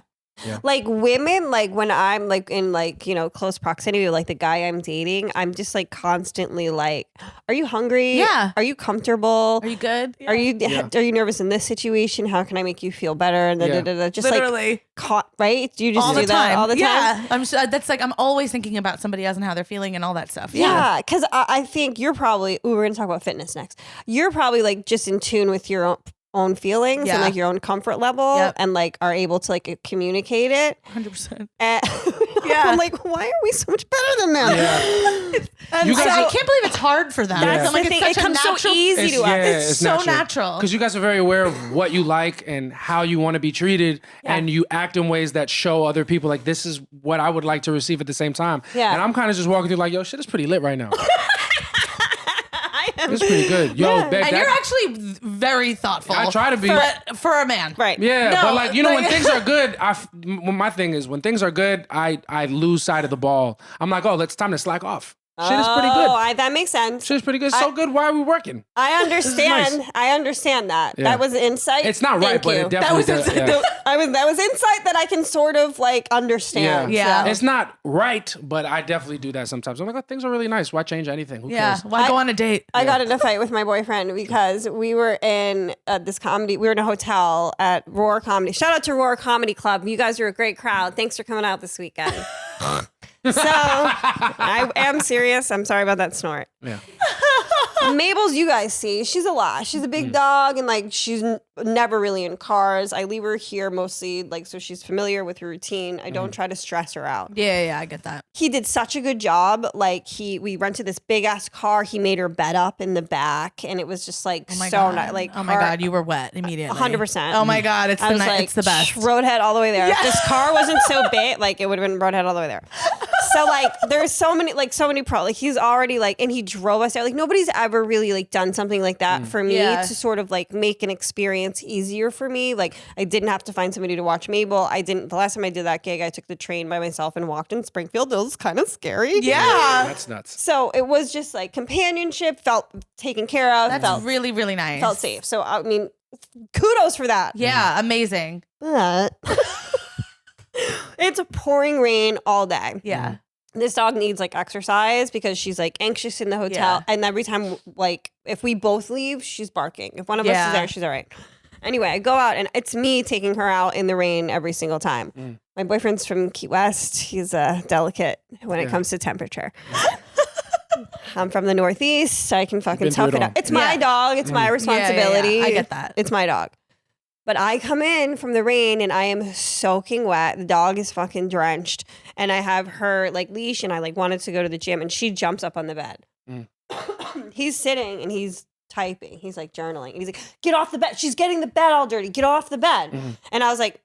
Yeah. Like women, like when I'm like in like, close proximity to like the guy I'm dating, I'm just like constantly like, are you hungry? Yeah. Are you comfortable? Are you good? Are you nervous in this situation? How can I make you feel better? And Yeah. just Literally. like caught, right? Do you just all do the that time. all the time? Yeah. That's like I'm always thinking about somebody else and how they're feeling and all that stuff. Yeah, because I think you're probably, we're going to talk about fitness next. You're probably like just in tune with your own feelings Yeah. and like your own comfort level Yep. and like are able to like communicate it. 100%. And Yeah. I'm like, why are we so much better than them? Yeah. And You guys I are- can't believe it's hard for them. That's I'm like, the it's thing. such It comes a so natural, easy to us. It's so natural. because you guys are very aware of what you like and how you want to be treated, and you act in ways that show other people like this is what I would like to receive at the same time. Yeah. And I'm kind of just walking through like, yo, shit is pretty lit right now. It's pretty good. Yo, babe, And that- you're actually very thoughtful. I try to be. For a man. Right. Yeah, No, but like when like- things are good, my thing is when things are good, I lose sight of the ball. I'm like, oh, it's time to slack off. Shit is pretty good. That makes sense. Shit is pretty good. So good. Why are we working? I understand. nice. I understand that. Yeah. That was insight. It's not right, Thank but you. it definitely that was does. Yeah. that was insight that I can sort of like understand. Yeah. So. It's not right, but I definitely do that sometimes. I'm like, oh, things are really nice. Why change anything? Who Yeah. cares? Why go on a date? I got in a fight with my boyfriend because we were in this comedy. We were in a hotel at Roar Comedy. Shout out to Roar Comedy Club. You guys are a great crowd. Thanks for coming out this weekend. So I am serious. I'm sorry about that snort. Yeah. Mabel's, you guys see, she's a lot. She's a big dog, and like she's never really in cars. I leave her here mostly, like so she's familiar with her routine. I don't try to stress her out. Yeah, I get that. He did such a good job. Like we rented this big ass car. He made her bed up in the back, and it was just like so nice. Like oh my god, you were wet immediately. 100%. Oh my god, it's it's the best. Roadhead all the way there. If this car wasn't so big, like it would have been Roadhead all the way there. So like there's so many pro. Like he's already like, and he drove us there. Like nobody's ever really like done something like that for me to sort of like make an experience easier for me. Like I didn't have to find somebody to watch Mabel. The last time I did that gig, I took the train by myself and walked in Springfield. It was kind of scary. Yeah. That's nuts. So it was just like companionship, felt taken care of. That's really, really nice. Felt safe. So I mean, kudos for that. Yeah, amazing. But it's pouring rain all day. Yeah. This dog needs like exercise because she's like anxious in the hotel. And every time, like if we both leave, she's barking. If one of us is there, she's all right. Anyway, I go out and it's me taking her out in the rain every single time. My boyfriend's from Key West. He's delicate when it comes to temperature. I'm from the Northeast, so I can fucking tough it out. It's my dog. It's my responsibility. Yeah. I get that. It's my dog. But I come in from the rain and I am soaking wet. The dog is fucking drenched. And I have her like leash and I like wanted to go to the gym and she jumps up on the bed. He's sitting and he's typing. He's like journaling. And he's like, get off the bed. She's getting the bed all dirty. Get off the bed. And I was like,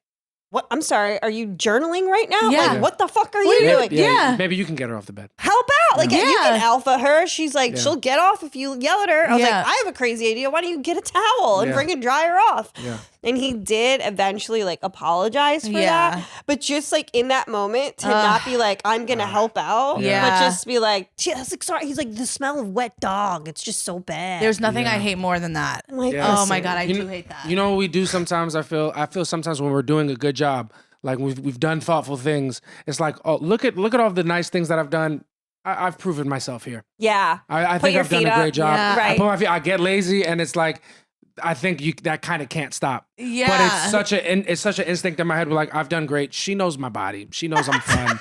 what? I'm sorry. Are you journaling right now? Yeah. Like, what the fuck are you doing? Yeah. Maybe you can get her off the bed. Help out. Like, you can alpha her. She's like, she'll get off if you yell at her. I was like, I have a crazy idea. Why don't you get a towel and bring a dryer off? Yeah. And he did eventually like apologize for that. But just like in that moment to not be like, I'm going to help out. Yeah. But just be like, that's like, sorry. He's like, the smell of wet dog. It's just so bad. There's nothing I hate more than that. I'm like, oh my God, I do hate that. You know what we do sometimes? I feel sometimes when we're doing a good job, like we've done thoughtful things. It's like, oh, look at all the nice things that I've done. I've proven myself here. Yeah. I think I've done a great job. Yeah. Right. I put my feet. I get lazy, and it's like I think that kind of can't stop. Yeah. But it's such an instinct in my head. We're like, I've done great. She knows my body. She knows I'm fun.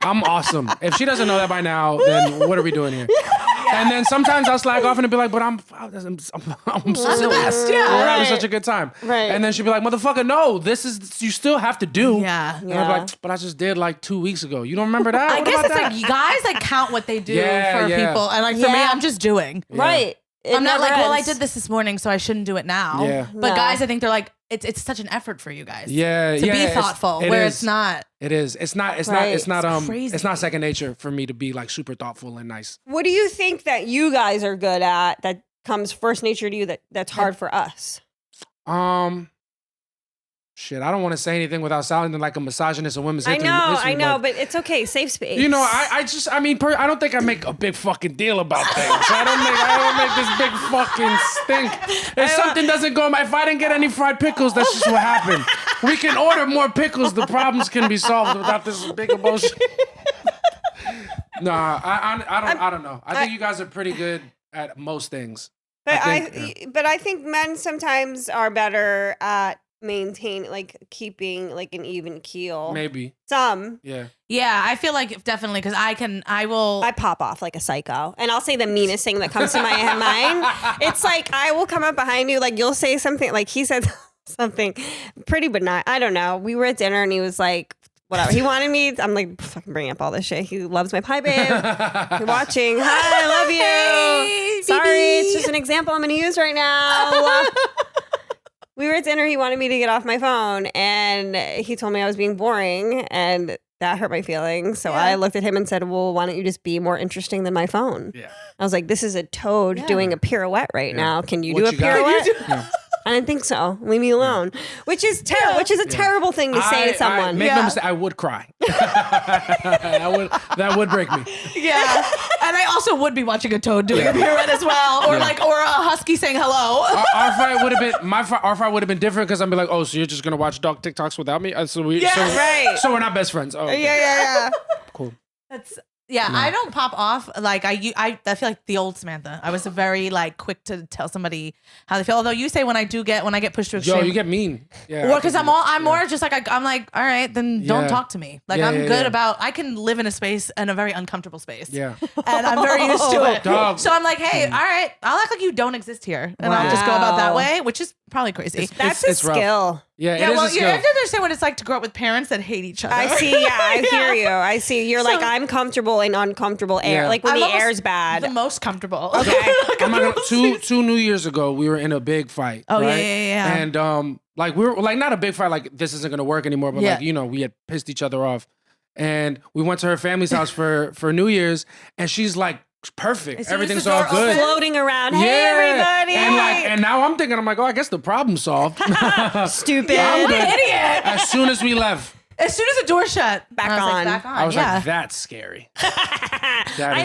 I'm awesome. If she doesn't know that by now, then what are we doing here? And then sometimes I'll slack off and be like, but I'm so the best. Yeah. We're having such a good time. Right. And then she'll be like, motherfucker, no, this is, you still have to do. Yeah. And I'm like, but I just did like 2 weeks ago. You don't remember that? I What guess about it's that? like guys like count what they do Yeah, for yeah. people. And like for me, I'm just doing. Right. It I'm not never like, well, I ends. did this morning, so I shouldn't do it now. Yeah. But No. guys, I think they're like, it's such an effort for you guys. Yeah, To yeah, be it's- thoughtful, it where is. it's not. It is. It's not crazy. it's not second nature for me to be like super thoughtful and nice. What do you think that you guys are good at that comes first nature to you that's hard for us? Shit, I don't want to say anything without sounding like a misogynist and women's I history. know, but it's okay. Safe space. You know, I don't think I make a big fucking deal about things. I don't make this big fucking stink. If something doesn't go, if I didn't get any fried pickles, that's just what happened. We can order more pickles. The problems can be solved without this big emotion. Nah, I don't know. I think you guys are pretty good at most things. But I think men sometimes are better at keeping like an even keel. Maybe. Some. Yeah. Yeah, I feel like definitely because I pop off like a psycho and I'll say the meanest thing that comes to my mind. It's like I will come up behind you, like you'll say something, like he said something pretty benign. I don't know. We were at dinner and he was like, whatever. He wanted me. I'm like, fucking bring up all this shit. He loves my pie, babe. You're watching. Hi, I love you. Hey, Sorry, baby. it's just an example I'm going to use right now. We were at dinner. He wanted me to get off my phone, and he told me I was being boring, and that hurt my feelings. So I looked at him and said, well, why don't you just be more interesting than my phone? Yeah. I was like, this is a toad doing a pirouette right now. Can you What do a you got? pirouette? I didn't think so. Leave me alone. Which is a terrible thing to say to someone. Make no mistake, I would cry. that would break me. Yeah. And I also would be watching a toad doing a pirouette as well. Or or a husky saying hello. Our fight would have been our fight would have been different because I'd be like, oh, so you're just gonna watch dog TikToks without me? So we're not best friends. Oh, okay. Yeah. Cool. Yeah, I don't pop off. Like I feel like the old Samantha. I was very like quick to tell somebody how they feel. Although you say when I get pushed to extreme. Yo, you get mean. Yeah. Well, because I'm more just like I'm like, all right, then don't talk to me. Like I'm good about. I can live in a space, in a very uncomfortable space. Yeah. And I'm very used to it. Dog. So I'm like, hey, all right, I'll act like you don't exist here, and I'll just go about that way, which is probably crazy. That's a skill. Yeah, Yeah, it is well, a you skill. have to understand what it's like to grow up with parents that hate each other. I see. Yeah, I hear you. I see. You're like, I'm comfortable in uncomfortable air. Yeah. Like when I'm the almost air's bad. The most comfortable. Okay. I'm not gonna, two New Years ago, we were in a big fight. Oh, right? yeah. And like we were like not a big fight, like this isn't gonna work anymore, but like we had pissed each other off, and we went to her family's house for New Year's, and she's like perfect, everything's all good, floating around. Hey, everybody! And now I'm thinking, I'm like, oh, I guess the problem's solved. Stupid. What an idiot! As soon as we left. As soon as the door shut, Back I was on. like, back on. I was yeah. like, that's scary.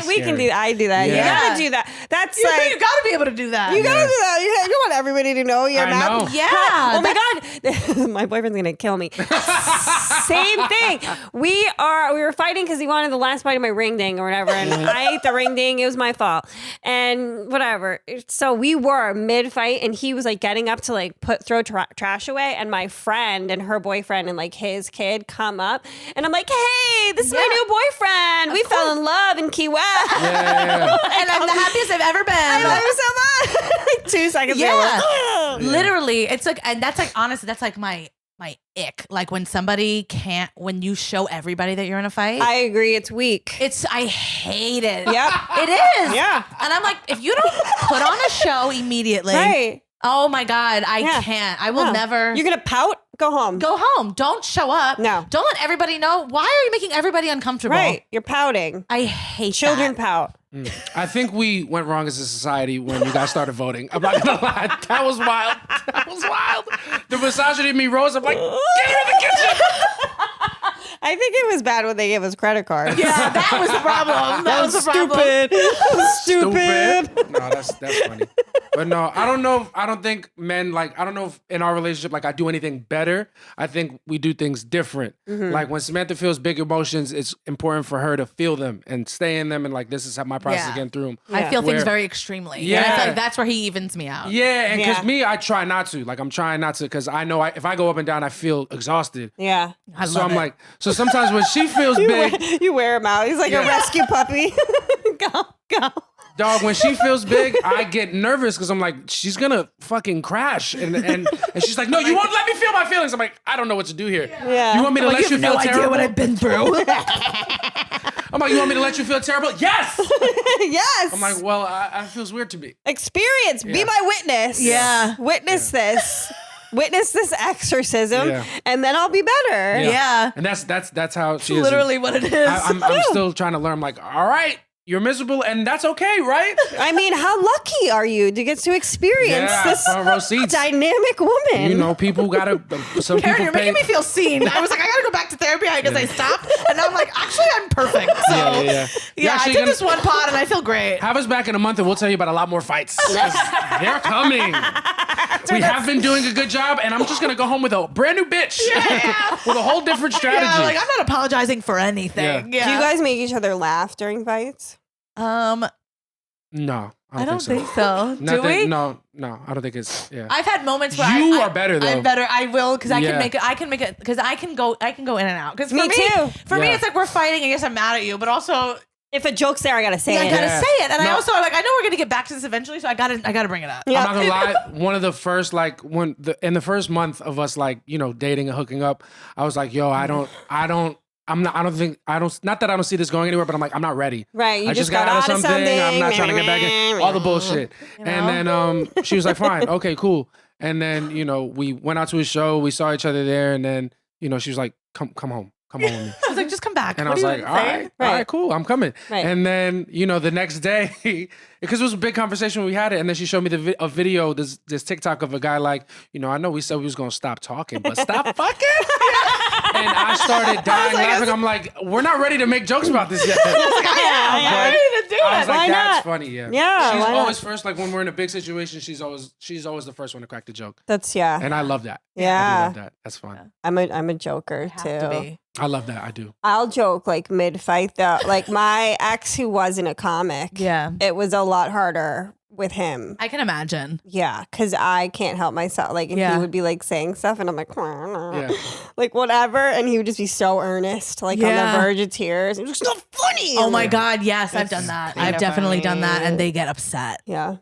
We can do that. I do that. Yeah. You gotta do that. That's You like gotta be able to do that. you gotta do that. You want everybody to know you're I not. know. Yeah. Oh my god, my boyfriend's gonna kill me. Same thing. We were fighting because he wanted the last bite of my ring ding or whatever, and I ate the ring ding. It was my fault, and whatever. So we were mid fight, and he was like getting up to like throw trash away, and my friend and her boyfriend and like his kid come up, and I'm like, hey, this is my new boyfriend. We fell in love in Key West. Yeah. And I'm the happiest I've ever been. I love you so much. Like 2 seconds later, Yeah. we're like, Literally, it's like, and that's like, honestly, that's like my ick. Like when somebody can't, when you show everybody that you're in a fight. I agree. It's weak. I hate it. Yep. It is. Yeah. And I'm like, if you don't put on a show immediately, Right. oh my God, I can't. I will never. You're gonna pout? Go home. Go home. Don't show up. No. Don't let everybody know. Why are you making everybody uncomfortable? Right. You're pouting. I hate Children that. pout. I think we went wrong as a society when you guys started voting. I'm not gonna lie. That was wild. That was wild. The misogyny in me rose. I'm like, get her in the kitchen. I think it was bad when they gave us credit cards. Yeah, that was the problem. That was the problem. Stupid. No, that's funny. But no, I don't know. I don't think men like. I don't know if in our relationship like I do anything better. I think we do things different. Like when Samantha feels big emotions, it's important for her to feel them and stay in them. And like this is how my process of getting through them. I feel things Where- very extremely. Yeah. And I feel like that's where he evens me out. Yeah, and because Yeah. me, I try not to. Like I'm trying not to because I know if I go up and down, I feel exhausted. Yeah. I So love I'm it. like, so sometimes when she feels big, You wear him out. He's like a Yeah. rescue puppy. Go. dog, when she feels big, I get nervous because I'm like, she's gonna fucking crash. And she's like, no, you won't let me feel my feelings. I'm like, I don't know what to do here. Yeah. You want me to let you feel terrible? I've been through. I'm like, you want me to let you feel terrible? Yes. Yes. I'm like, well, it feels weird to me. Experience. Be Yeah. my witness. Yeah. Witness this. Witness this exorcism, Yeah. and then I'll be better. Yeah. And that's how she is. Literally what it is. I'm still trying to learn. I'm like, all right, you're miserable, and that's okay, right? I mean, how lucky are you to get to experience this front row seats. dynamic woman? You know, people gotta. Some Kerryn, people you're pay. making me feel seen. I was like, I gotta go back to therapy because I stopped, and now I'm like, actually, I'm perfect. So Yeah. You're yeah, I actually did gonna- this one pod, and I feel great. Have us back in a month, and we'll tell you about a lot more fights. 'Cause they're coming. We have been doing a good job, and I'm just gonna go home with a brand new bitch with a whole different strategy. Yeah, like I'm not apologizing for anything. Yeah. Do you guys make each other laugh during fights? No, I don't think so. so. Do Nothing- we? No, I don't think it's. Yeah. I've had moments where You I are better, though. I'm better. I will because I Yeah. can make it. I can make it because I can go in and out. Because Me too. For me, Yeah. it's like we're fighting. I guess I'm mad at you, but also If a joke's there, I gotta say I it. gotta Yeah. say it. And I No. also like I know we're gonna get back to this eventually, so I gotta bring it up. Yeah. I'm not gonna lie. One of the first, like, in the first month of us, like, dating and hooking up, I was like, yo, not that I don't see this going anywhere, but I'm like, I'm not ready. Right, you I just got got out of something. I'm not trying to get back in. All the bullshit. And then she was like, fine, okay, cool. And then, we went out to a show. We saw each other there. And then, she was like, come home. Come home with me. I was like, just come back. And What I was are like, you all saying? right, cool, I'm coming. Right. And then, the next day, because it was a big conversation when we had it, and then she showed me a video, this TikTok of a guy like, I know we said we was going to stop talking, but stop fucking. And I started dying laughing. I'm like, we're not ready to make jokes about this yet. I'm ready to do I was it. like, Why that's not? funny, yeah. Yeah, She's why not? always first, like when we're in a big situation, she's always the first one to crack the joke. That's And I love that. I Yeah. do love that. That's fun. I'm a joker Have too. to be. I love that. I do. I'll joke like mid-fight though. Like my ex who wasn't a comic, Yeah. it was a lot harder with him. I can imagine. Yeah, because I can't help myself. Like, and he would be like saying stuff, and I'm like, like whatever, and he would just be so earnest, like on the verge of tears. It was just not funny. Oh my God, yes, I've done that. I've definitely done that, and they get upset. Yeah.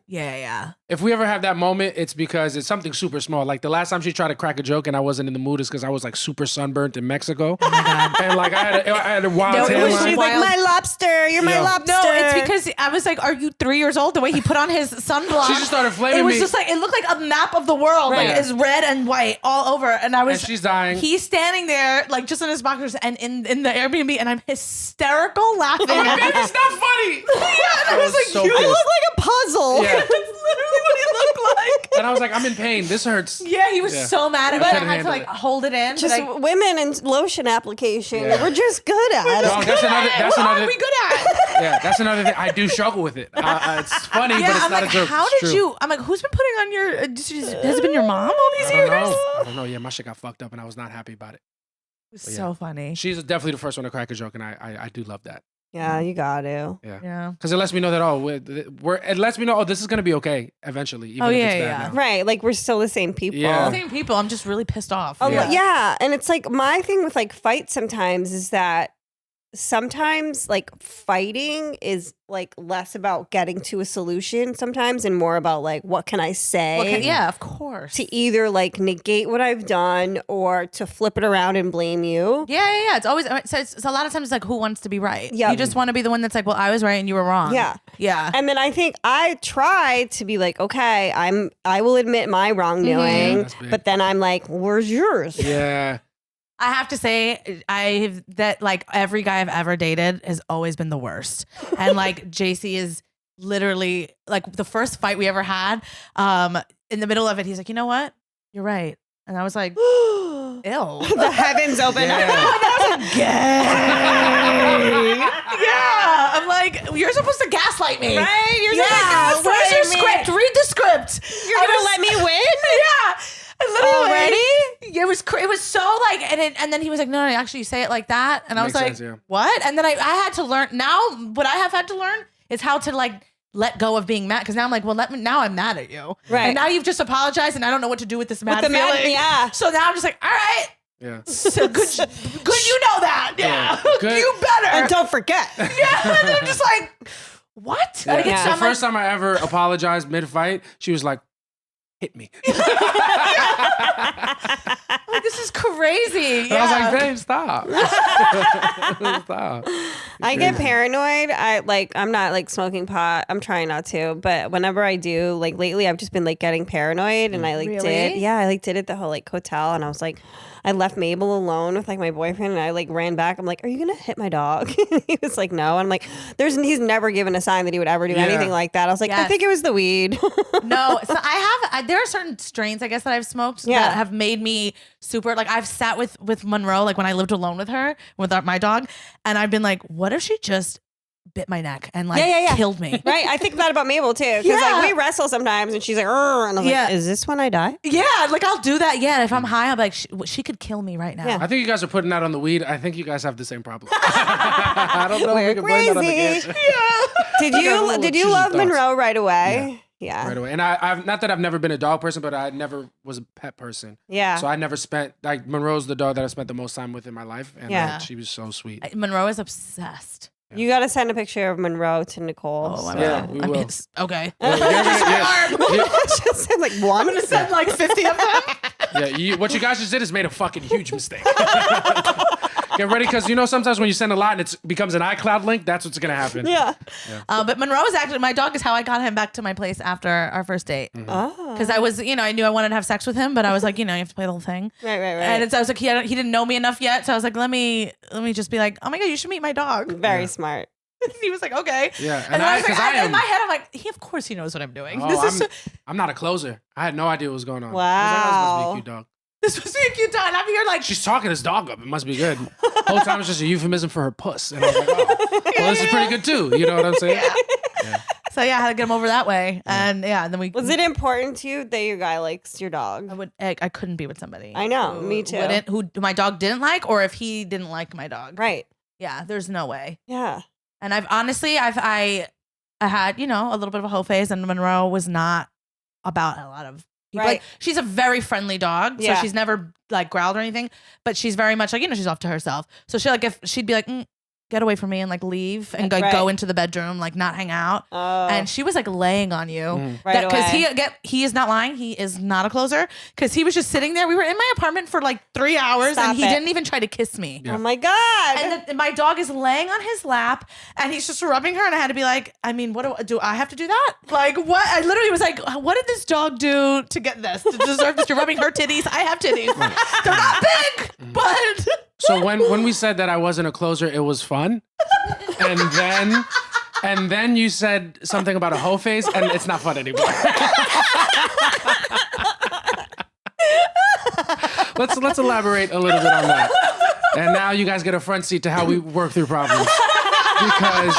If we ever have that moment, it's because it's something super small. Like the last time she tried to crack a joke and I wasn't in the mood is because I was like super sunburnt in Mexico. Oh my God. And like I had a wild tan line. She's like, my lobster, you're my lobster. No, it's because I was like, are you 3 years old? The way he put on his sunblock. She just started flaming me. It was just like, it looked like a map of the world. Right. Like it's red and white all over. And I was. And she's dying. He's standing there like just in his boxers and in the Airbnb and I'm hysterical laughing. Oh my God, it's not funny. Yeah, and I was like, so you pissed. look like a puzzle. Yeah. That's literally what he looked like. And I was like, I'm in pain. This hurts. Yeah, he was so mad at me. I couldn't had to handle like it. hold it in. Just but women and lotion application. Yeah. We're just good at it. Dog, that's another. That's what another. are we good at? Yeah, that's another thing. I do struggle with it. It's funny, but it's I'm not like, a joke. how It's did true. you? I'm like, who's been putting on your? Has it been your mom all these I years? don't know. Yeah, my shit got fucked up, and I was not happy about it. It was so funny. She's definitely the first one to crack a joke, and I do love that. Yeah, you got to. Yeah. Because it lets me know that it lets me know this is gonna be okay eventually. Even if it's bad now. Right, like we're still the same people. Yeah. Same people. I'm just really pissed off. Yeah, and it's like my thing with like fights sometimes is that sometimes like fighting is like less about getting to a solution sometimes and more about like what can I say? Yeah, of course. To either like negate what I've done or to flip it around and blame you. Yeah. It's always so it's a lot of times it's like who wants to be right? Yeah. You just want to be the one that's like, well, I was right and you were wrong. Yeah. Yeah. And then I think I try to be like, okay, I will admit my wrongdoing, That's big. but then I'm like, where's yours? Yeah. I have to say, like every guy I've ever dated has always been the worst. And like JC is literally like the first fight we ever had. In the middle of it, he's like, you know what? You're right. And I was like, ew. The heavens open up. Yeah. I'm like, you're supposed to gaslight me. Right? You're Yeah. supposed to Where's your gaslight me. script? Read the script. You're gonna let me win? Yeah. Literally. Already? It was so like, and then he was like, no, actually you say it like that. And I was Makes like, sense, yeah. what? And then I had to learn, now what I have had to learn is how to like, let go of being mad. Cause now I'm like, well, now I'm mad at you. Right. And now you've just apologized and I don't know what to do with this mad feeling. Yeah. So now I'm just like, all right. Yeah. So good you know that. Yeah. Good. You better. And don't forget. Yeah. And I'm just like, what? Yeah. I get The first time I ever apologized mid-fight, she was like, hit me. like, this is crazy. And I was like, babe, stop. Stop. I get paranoid. I'm not like smoking pot. I'm trying not to, but whenever I do, like lately I've just been like getting paranoid and I like did it the whole like hotel and I was like, I left Mabel alone with like my boyfriend and I like ran back. I'm like, are you gonna hit my dog? He was like, no. And I'm like, he's never given a sign that he would ever do anything like that. I was like, I think it was the weed. No, so there are certain strains I guess that I've smoked that have made me super, like I've sat with Monroe, like when I lived alone with her, with my dog, and I've been like, what if she just bit my neck and like killed me? Right? I think that about Mabel too. Because like we wrestle sometimes and she's like, "Urgh," and I'm like, is this when I die? Yeah, like I'll do that. Yeah, if I'm high, I'm like, she could kill me right now. Yeah. I think you guys are putting that on the weed. I think you guys have the same problem. I don't know if you can blame that on the crazy. cancer. Did you love Monroe right away? Yeah. Right away. And I've not that I've never been a dog person, but I never was a pet person. Yeah. So I never spent, like, Monroe's the dog that I spent the most time with in my life. And Yeah. she was so sweet. Monroe is obsessed. You got to send a picture of Monroe to Nicole. Oh, so. Yeah, we will. Okay. Just send like one. I'm gonna send like 50 of them. Yeah, what you guys just did is made a fucking huge mistake. Get ready, because you know sometimes when you send a lot and it becomes an iCloud link, that's what's gonna happen. Yeah. But Monroe is actually, my dog is how I got him back to my place after our first date. Oh. Because I was, I knew I wanted to have sex with him, but I was like, you have to play the whole thing. Right. And I was like, he didn't know me enough yet, so I was like, let me just be like, oh my god, you should meet my dog. Very smart. He was like, okay. Yeah, And I was like, in my head, I'm like, of course he knows what I'm doing. Oh, I'm not a closer. I had no idea what was going on. Wow. I was like, oh, this must be a cute dog. This must be a cute dog. And I'm here like, She's talking his dog up. It must be good. The whole time it's just a euphemism for her puss. And I was like, oh, well, this is pretty good too. You know what I'm saying? Yeah. So yeah, I had to get him over that way. And yeah, then we. Was it important to you that your guy likes your dog? I couldn't be with somebody. I know, me too. Who my dog didn't like, or if he didn't like my dog. Right. Yeah, there's no way. Yeah. And I've honestly, I had, you know, a little bit of a hoe phase, and Monroe was not about a lot of people. Right. Like, she's a very friendly dog, so Yeah. she's never like growled or anything, but she's very much like, you know, she's off to herself. So she like, if she'd be like, get away from me and like leave and like go into the bedroom, like not hang out. Oh. And she was like laying on you. Right Because he is not lying. He is not a closer. Because he was just sitting there. We were in my apartment for like 3 hours and he didn't even try to kiss me. Oh my God. And my dog is laying on his lap and he's just rubbing her. And I had to be like, I mean, what do I have to do that? Like, what? I literally was like, what did this dog do to get this? To deserve this? You're rubbing her titties. I have titties. They're not big, but. So when we said that I wasn't a closer, it was fun. And then you said something about a hoe face, and it's not fun anymore. Let's elaborate a little bit on that. And now you guys get a front seat to how we work through problems. Because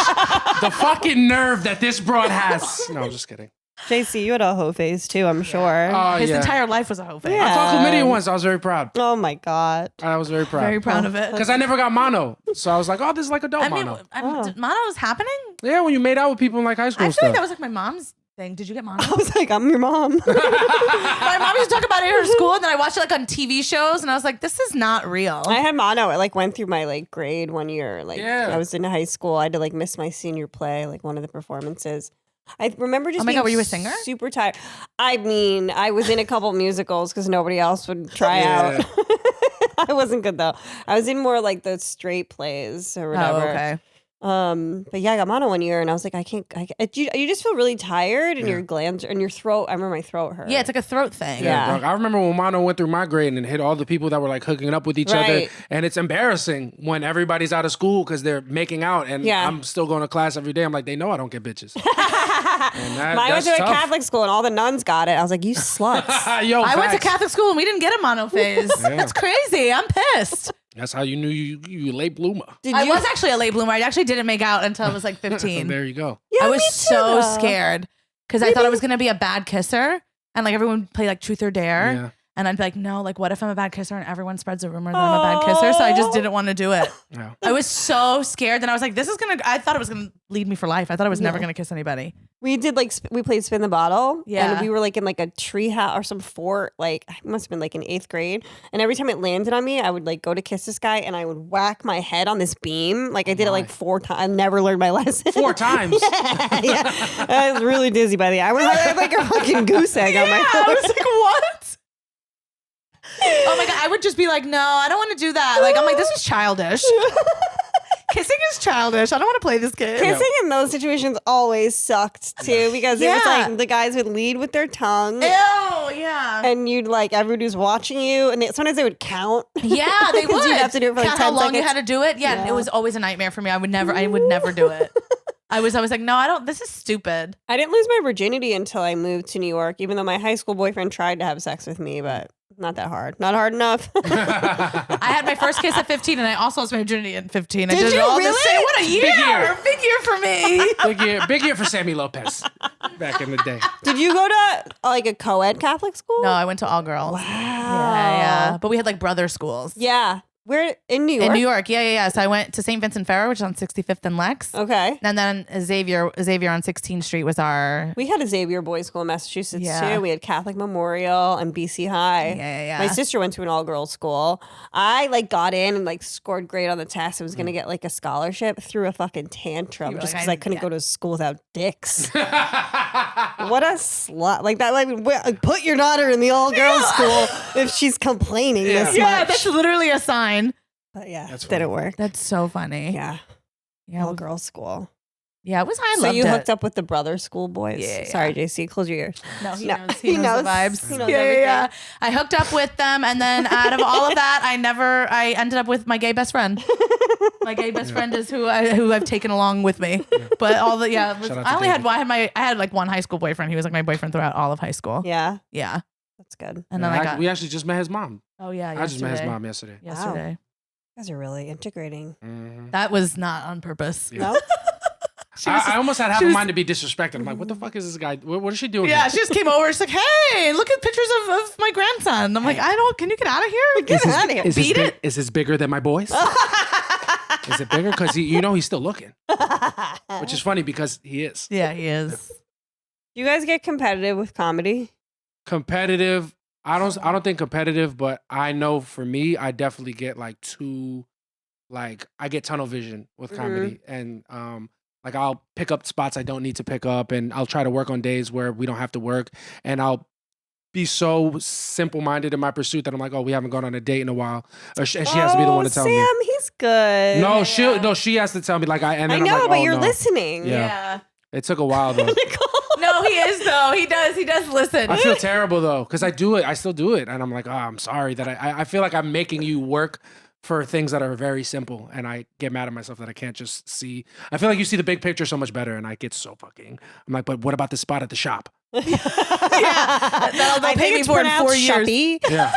the fucking nerve that this broad has. No, I'm just kidding. JC, you had a hoe phase too, I'm sure. His entire life was a hoe face. Yeah. I caught chlamydia once. I was very proud. Oh my God. I was very proud. Very proud of it. Because I never got mono. So I was like, oh, this is like adult I mean, mono. mono was happening? Yeah, when you made out with people in like high school I and feel like stuff. that was like my mom's thing. Did you get mono? I was like, I'm your mom. My mom used to talk about it in her school, and then I watched it like on TV shows, and I was like, this is not real. I had mono. I like went through my like grade 1 year. Like Yeah. I was in high school. I had to like miss my senior play, like one of the performances. I remember just Oh my being God, were you a singer? super tired. I mean, I was in a couple musicals because nobody else would try Yeah. out. I wasn't good though. I was in more like the straight plays or whatever. Oh, okay. But yeah, I got mono 1 year and I was like, you just feel really tired and your glands and your throat. I remember my throat hurt. Yeah, it's like a throat thing. Yeah. Dog. I remember when mono went through my grade and hit all the people that were like hooking up with each other. Right. And it's embarrassing when everybody's out of school because they're making out and Yeah. I'm still going to class every day. I'm like, they know I don't get bitches. And I went that's to a tough. Catholic school and all the nuns got it. I was like, you sluts. Yo, I went to facts. Catholic school and we didn't get a mono phase. That's crazy. I'm pissed. That's how you knew you late bloomer. I was actually a late bloomer. I actually didn't make out until I was like 15. There you go. Yeah, I was me too, so though. scared because I thought I was going to be a bad kisser. And like everyone would play like truth or dare. Yeah. And I'd be like, no, like what if I'm a bad kisser and everyone spreads a rumor that I'm a bad kisser? So I just didn't want to do it. Yeah. I was so scared. And I was like, I thought it was going to lead me for life. I thought I was never going to kiss anybody. We did like we played spin the bottle. Yeah. And we were like in like a tree house or some fort. Like I must have been like in 8th grade. And every time it landed on me, I would like go to kiss this guy and I would whack my head on this beam. Like I did it like 4 times. I never learned my lesson. 4 times. Yeah. I was really dizzy by the end. I had like a fucking goose egg on my I foot. was like, what? Oh my God. I would just be like, no, I don't want to do that. Like, I'm like, this is childish. Kissing is childish. I don't want to play this game. Kissing in those situations always sucked too because it was Yeah. like the guys would lead with their tongue. Ew, yeah. And you'd like everybody was watching you, and sometimes they would count. Yeah, they 'Cause would. you'd have to do it for like Count 10 how long you seconds. had to do it. Yeah, Yeah. it was always a nightmare for me. I would never do it. I was like, no, I don't. This is stupid. I didn't lose my virginity until I moved to New York, even though my high school boyfriend tried to have sex with me, but not that hard. Not hard enough. I had my first kiss at 15, and I also lost my virginity at 15. I Did did it you all the really? same. What a year! Big year. Big year for me. Big year for Sammy Lopez back in the day. Did you go to like a co-ed Catholic school? No, I went to all girls. Wow. Yeah. But we had like brother schools. Yeah. We're in New York. In New York, yeah. So I went to St. Vincent Ferrer, which is on 65th and Lex. Okay. And then Xavier on 16th Street was our. We had a Xavier boys school in Massachusetts Yeah. too. We had Catholic Memorial and BC High. Yeah. My sister went to an all-girls school. I like got in and like scored great on the test. I was gonna get like a scholarship. Threw a fucking tantrum You were just like, because I couldn't yeah. go to school without dicks. What a slut! Like that. Like put your daughter in the all-girls school if she's complaining this Yeah, much. that's literally a sign. But yeah, That's didn't funny. work. That's so funny. Yeah, Yeah. all-girls school. Yeah, it was. I So loved you it. hooked up with the brother school boys. Yeah. Sorry, JC, close your ears. No, he No, knows. he He knows the knows. vibes. He knows everything. I hooked up with them, and then out of all of that, I ended up with my gay best friend. My gay best friend is who I've taken along with me. But all the Shout out to I only had David. I had like one high school boyfriend. He was like my boyfriend throughout all of high school. Yeah, Yeah. that's good. And then I got we actually just met his mom. oh yeah, I just met his yesterday. mom yesterday. Yesterday. You guys are really integrating. Mhm. That was not on purpose. Yeah. No, I almost had half a mind to be disrespected. I'm like, what the fuck is this guy? What is she doing? Yeah, here? she just came over. She's like, hey, look at pictures of my grandson. I'm like, can you get out of here? Get out of here. Beat it. Is this bigger than my boys? Is it bigger? Because he's still looking. Which is funny because he is. Yeah, he is. You guys get competitive with comedy? Competitive. I don't think competitive, but I know for me, I definitely get like I get tunnel vision with comedy, and like I'll pick up spots I don't need to pick up, and I'll try to work on days where we don't have to work, and I'll be so simple-minded in my pursuit that I'm like, oh, we haven't gone on a date in a while, and she has to be the one to tell me. Sam, he's good. No, she has to tell me like I know, I'm like, but you're listening. Yeah. It took a while though. No, he is though. He does listen. I feel terrible though because I do it. I still do it, and I'm like, oh, I'm sorry that I feel like I'm making you work for things that are very simple, and I get mad at myself that I can't just see. I feel like you see the big picture so much better, and I get so fucking. I'm like, but what about the spot at the shop? They'll pay me for in 4 years. Yeah.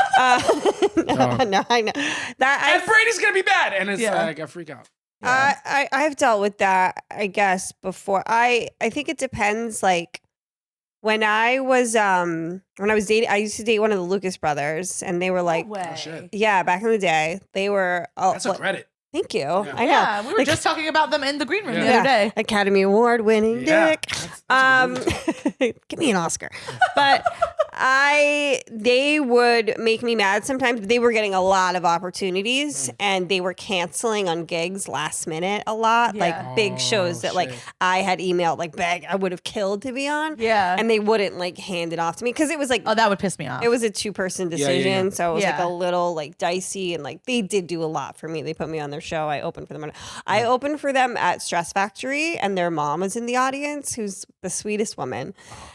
No, I know that. And Brady's gonna be bad, and it's like I freak out. Yeah. I've dealt with that, I guess, before. I think it depends. Like when I was dating, I used to date one of the Lucas brothers, and they were like, No way. Oh, shit. yeah, back in the day, they were. That's a credit. Thank you. Yeah. I know. Yeah, we were just talking about them in the green room the Yeah. other day. Academy Award winning dick. That's Give me an Oscar. But they would make me mad sometimes. They were getting a lot of opportunities and they were canceling on gigs last minute a lot. Yeah. Like big shows that like shit. I had emailed like I would have killed to be on. Yeah. And they wouldn't like hand it off to me because it was like Oh, that would piss me off. it was a 2-person decision, so it was like Yeah. a little like dicey, and like they did do a lot for me. They put me on their show. I opened for them. I opened for them at Stress Factory, and their mom was in the audience, who's the sweetest woman.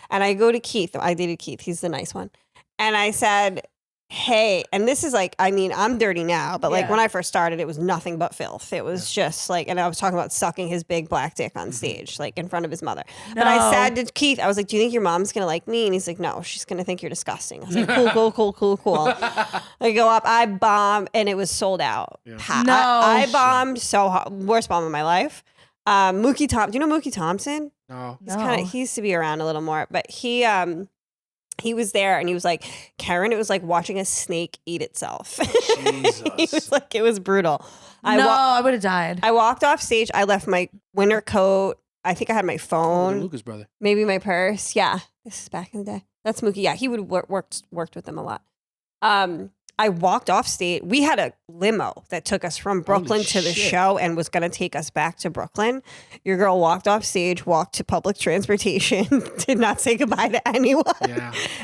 And I go to Keith. I dated Keith. He's the nice one. And I said, hey, and this is like, I mean, I'm dirty now, but like Yeah. when I first started, it was nothing but filth. It was just like, and I was talking about sucking his big black dick on stage, like in front of his mother. But I No. said to Keith, I was like, do you think your mom's going to like me? And he's like, no, she's going to think you're disgusting. I was like, cool. I go up, I bomb, and it was sold out. Yeah. No I shit. bombed so hard. Worst bomb of my life. Mookie Thompson. Do you know Mookie Thompson? No. He used to be around a little more, but he was there and he was like, Kerryn, it was like watching a snake eat itself. He was like, it was brutal. I would have died. I walked off stage. I left my winter coat. I think I had my phone, Lucas brother. maybe my purse. Yeah, this is back in the day. That's Mookie. Yeah, he would worked with them a lot. I walked off stage. We had a limo that took us from Brooklyn to the shit. show and was going to take us back to Brooklyn. Your girl walked off stage, walked to public transportation, did not say goodbye to anyone,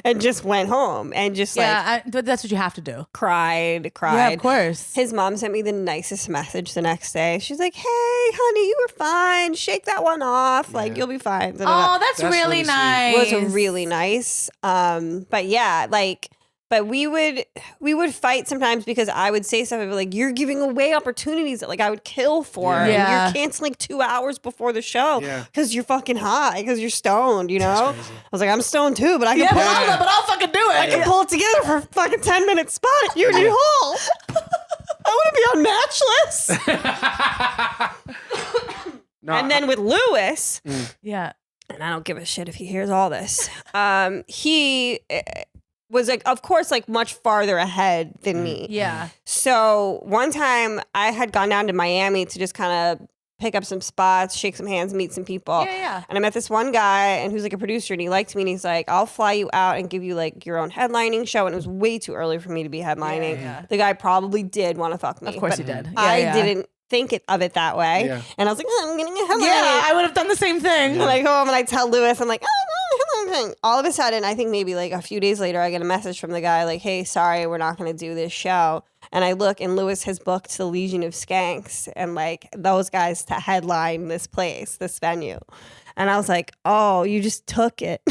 and just went home and just but that's what you have to do. cried. Yeah, of course. His mom sent me the nicest message the next day. She's like, hey, honey, you were fine. Shake that one off. Like, you'll be fine. Oh, that's That's really really sweet. nice. It was really nice. But yeah, like, but we would fight sometimes because I would say stuff like, you're giving away opportunities that like I would kill for. Yeah. And Yeah. you're canceling 2 hours before the show Yeah. because you're fucking high, because you're stoned, you know? crazy. I was like, I'm stoned too, but I can Yeah, pull but it. I'll fucking do it. I can pull it together for a fucking 10-minute spot at Union Hall. I want to be on Matchless. No, And then with Lewis, Yeah. and I don't give a shit if he hears all this, he was like, of course, like much farther ahead than me. Yeah. So one time I had gone down to Miami to just kind of pick up some spots, shake some hands, meet some people. Yeah. And I met this one guy, and who's like a producer, and he liked me, and he's like, I'll fly you out and give you like your own headlining show. And it was way too early for me to be headlining. Yeah. The guy probably did want to fuck me. Of course but he did. I Yeah. didn't think of it that way. Yeah. And I was like, oh, I'm getting a headlining. Yeah, I would have done the same thing. And I go home and I tell Lewis, I'm like, oh, no, headlining thing. All of a sudden, I think maybe like a few days later, I get a message from the guy like, hey, sorry, we're not going to do this show. And I look, and Lewis has booked the Legion of Skanks and like those guys to headline this place, this venue. And I was like, oh, you just took it.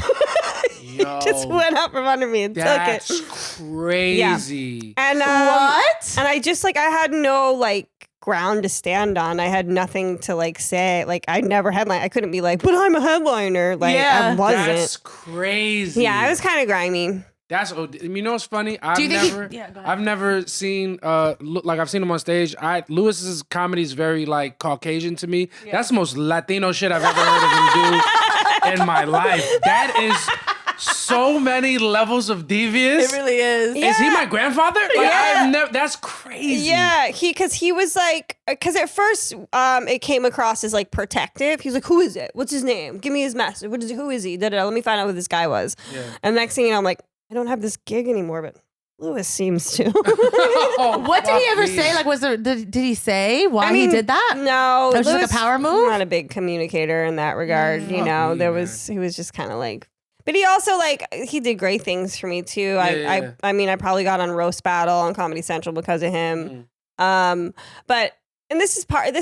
You just went out from under me and took it. That's crazy. And What? And I just like, I had no like ground to stand on. I had nothing to like say. Like I never headline. I couldn't be like, but I'm a headliner. Like Yeah. I wasn't. That's crazy. Yeah, I was kind of grimy. That's you know what's funny? Do you think go ahead. I've never seen like I've seen him on stage. Lewis's comedy is very like Caucasian to me. Yeah. That's the most Latino shit I've ever heard of him do in my life. That is so many levels of devious. It really is. Yeah. Is he my grandfather? Like, Yeah. That's crazy. Yeah, because he was like, because at first it came across as like protective. He was like, who is it? What's his name? Give me his message. Who is he? Let me find out who this guy was. Yeah. And next thing you know, I'm like, I don't have this gig anymore, but Lewis seems to. What did he ever say? Like, did he say why he did that? No, it was just like a power move. Not a big communicator in that regard. You know, he was just kind of like. But he also like he did great things for me too. I mean, I probably got on Roast Battle on Comedy Central because of him. But this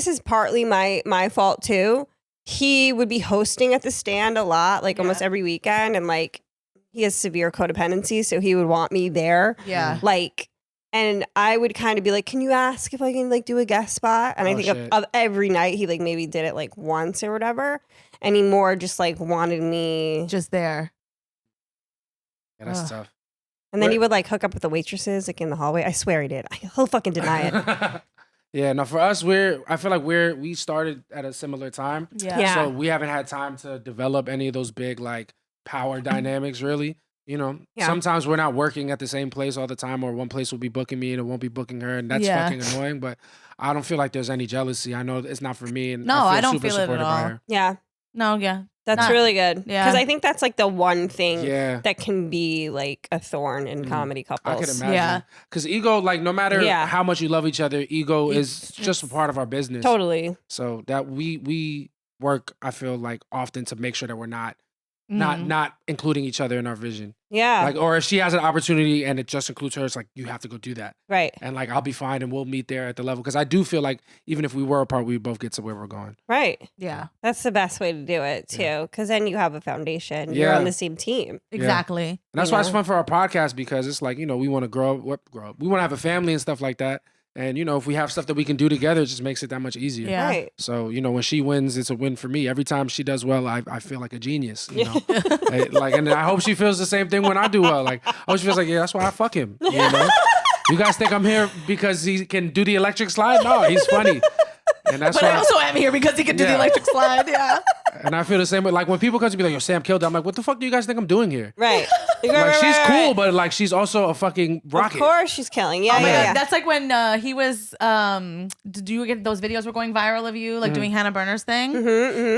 is partly my fault too. He would be hosting at the Stand a lot, like almost every weekend, and like. He has severe codependency, so he would want me there. Yeah. Like, and I would kind of be like, can you ask if I can like do a guest spot? And I think of every night he like maybe did it like once or whatever. And he more just like wanted me just there. Yeah, that's tough. And then he would like hook up with the waitresses like in the hallway. I swear he did. He'll fucking deny it. Yeah, no, for us, I feel like we started at a similar time. Yeah. So we haven't had time to develop any of those big like power dynamics, really. You know, sometimes we're not working at the same place all the time, or one place will be booking me and it won't be booking her, and that's fucking annoying. But I don't feel like there's any jealousy. I know it's not for me, and no, I don't super feel it at all. Yeah, no, that's really good. Yeah, because I think that's like the one thing that can be like a thorn in comedy couples. I could imagine. Yeah, because ego, like no matter how much you love each other, ego is just a part of our business. Totally. So that we work, I feel like often to make sure that we're not including each other in our vision. Yeah. Like, or if she has an opportunity and it just includes her, it's like, you have to go do that. Right. And like, I'll be fine and we'll meet there at the level. Because I do feel like even if we were apart, we both get to where we're going. Right. Yeah. That's the best way to do it too. Because then you have a foundation. You're on the same team. Exactly. And that's why it's fun for our podcast, because it's like, you know, we want to grow up. We want to have a family and stuff like that. And, you know, if we have stuff that we can do together, it just makes it that much easier. Yeah. Right. So, you know, when she wins, it's a win for me. Every time she does well, I feel like a genius, you know? And I hope she feels the same thing when I do well. Like, I hope she feels like, yeah, that's why I fuck him, you know? You guys think I'm here because he can do the electric slide? No, he's funny. And that's but I also am here because he can do the electric slide, And I feel the same way. Like, when people come to me like, yo, Sam killed it, I'm like, what the fuck do you guys think I'm doing here? Right. Like, she's cool, but like, she's also a fucking rocket. Of course she's killing. Yeah, oh my God. Yeah. That's like when he was, did you get those videos were going viral of you, like doing Hannah Berner's thing?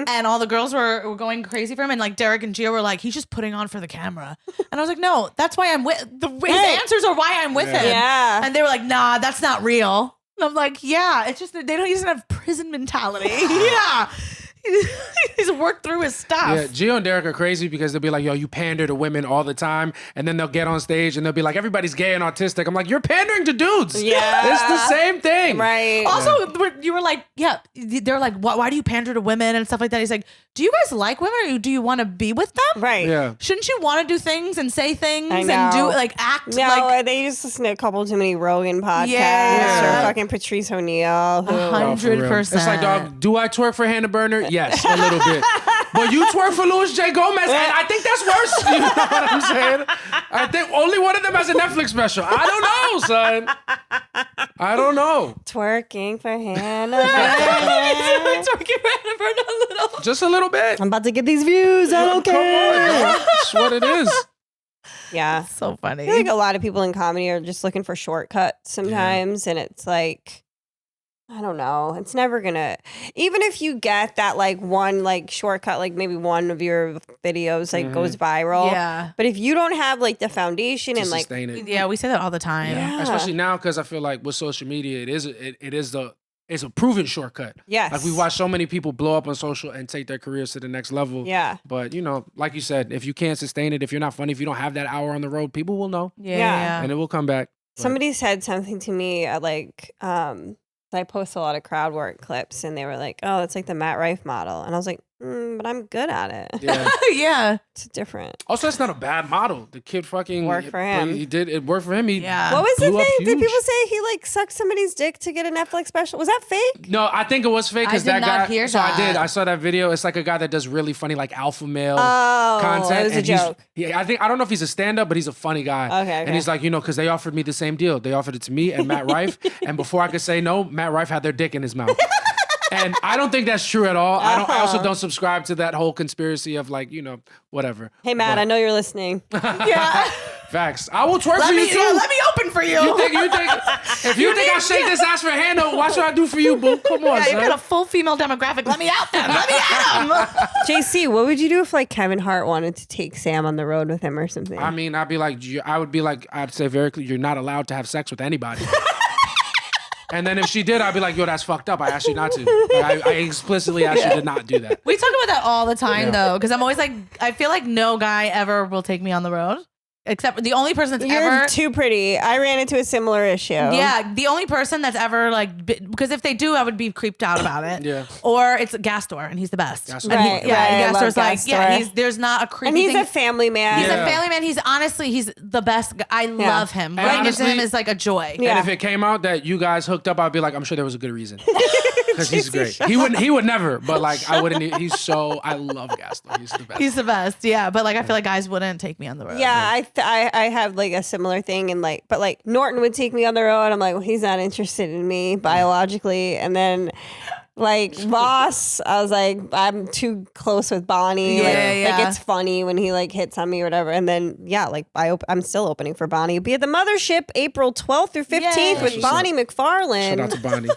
And all the girls were going crazy for him. And like Derek and Gio were like, he's just putting on for the camera. And I was like, no, that's why I'm with, his answers are why I'm with him. Yeah. And they were like, nah, that's not real. And I'm like, yeah, it's just, he doesn't have prison mentality. Yeah. He's worked through his stuff. Yeah, Gio and Derek are crazy because they'll be like, yo, you pander to women all the time. And then they'll get on stage and they'll be like, everybody's gay and autistic. I'm like, you're pandering to dudes. Yeah. It's the same thing. Right. Also, you were like, they're like, why do you pander to women and stuff like that? He's like, do you guys like women or do you want to be with them? Right. Yeah. Shouldn't you want to do things and say things and do act? No, like, they just listen to a couple too many Rogan podcasts or fucking Patrice O'Neal. 100%. It's like, dog, do I twerk for Hannah Berner? Yes, a little bit. But you twerk for Louis J. Gomez, and I think that's worse. You know what I'm saying? I think only one of them has a Netflix special. I don't know, son. I don't know. Twerking for Hannah Berner. Twerking for Hannah Berner a little. Just a little bit. I'm about to get these views. I don't care. Come on, that's what it is. Yeah. So funny. I feel like a lot of people in comedy are just looking for shortcuts sometimes, and it's like, I don't know. It's never gonna, even if you get that like one like shortcut, like maybe one of your videos like goes viral. Yeah. But if you don't have like the foundation to and like, sustain it. Yeah, we say that all the time. Yeah. Especially now, because I feel like with social media, it's a proven shortcut. Yes. Like we watch so many people blow up on social and take their careers to the next level. Yeah. But you know, like you said, if you can't sustain it, if you're not funny, if you don't have that hour on the road, people will know. Yeah. And it will come back. Somebody said something to me I post a lot of crowd work clips and they were like, oh, it's like the Matt Rife model. And I was like, But I'm good at it. Yeah. Yeah. It's different. Also, that's not a bad model. The kid fucking Worked for him. He did it. Worked for him. He Yeah. What was the blew up thing? Did huge. people say he like sucked somebody's dick to get a Netflix special? Was that fake? No, I think it was fake because I that did not guy. hear so I that. did. I saw that video. It's like a guy that does really funny, like alpha male Oh, content. it was a and he's- joke. Yeah, I don't know if he's a stand-up, but he's a funny guy. Okay, And okay. he's like, because they offered me the same deal. They offered it to me and Matt Rife, and before I could say no, Matt Rife had their dick in his mouth. And I don't think that's true at all. I also don't subscribe to that whole conspiracy of like, whatever. Hey, Matt, But I know you're listening. Yeah. facts. I will twerk Let for you me too. let me open for you. You think if you think I shake this ass for Hannah, what should I do for you, boo? Come on, Yeah, you've son. got a full female demographic. Let me out them. Let me at them. JC, what would you do if like Kevin Hart wanted to take Sam on the road with him or something? I mean, I'd say very clear, you're not allowed to have sex with anybody. And then if she did, I'd be like, yo, that's fucked up. I asked you not to. Like, I explicitly asked you to not do that. We talk about that all the time though, because I'm always like, I feel like no guy ever will take me on the road. Except the only person that's You're ever too pretty. I ran into a similar issue. yeah, the only person that's ever like because if they do, I would be creeped out about it. Yeah. Or it's Gastor, and he's the best. Gastor. And Right, yeah, right, I love Gastor's like Gastor. there's not a creepy And he's thing. a family man. He's Yeah. a family man. He's the best. I love him. And Running into honestly- him is like a joy. Yeah. And if it came out that you guys hooked up, I'd be like, I'm sure there was a good reason. Because he's great. He would never, but like I wouldn't. I love Gaston. He's the best. He's the best. Yeah, but like I feel like guys wouldn't take me on the road. Yeah, I have like a similar thing, and but Norton would take me on the road. I'm like, well, he's not interested in me biologically, and then like Voss, I was like, I'm too close with Bonnie. Yeah. Like it's funny when he like hits on me or whatever. And then I'm still opening for Bonnie. Be at the Mothership April 12th through 15th Yay. with Bonnie Shout out McFarlane. to Bonnie.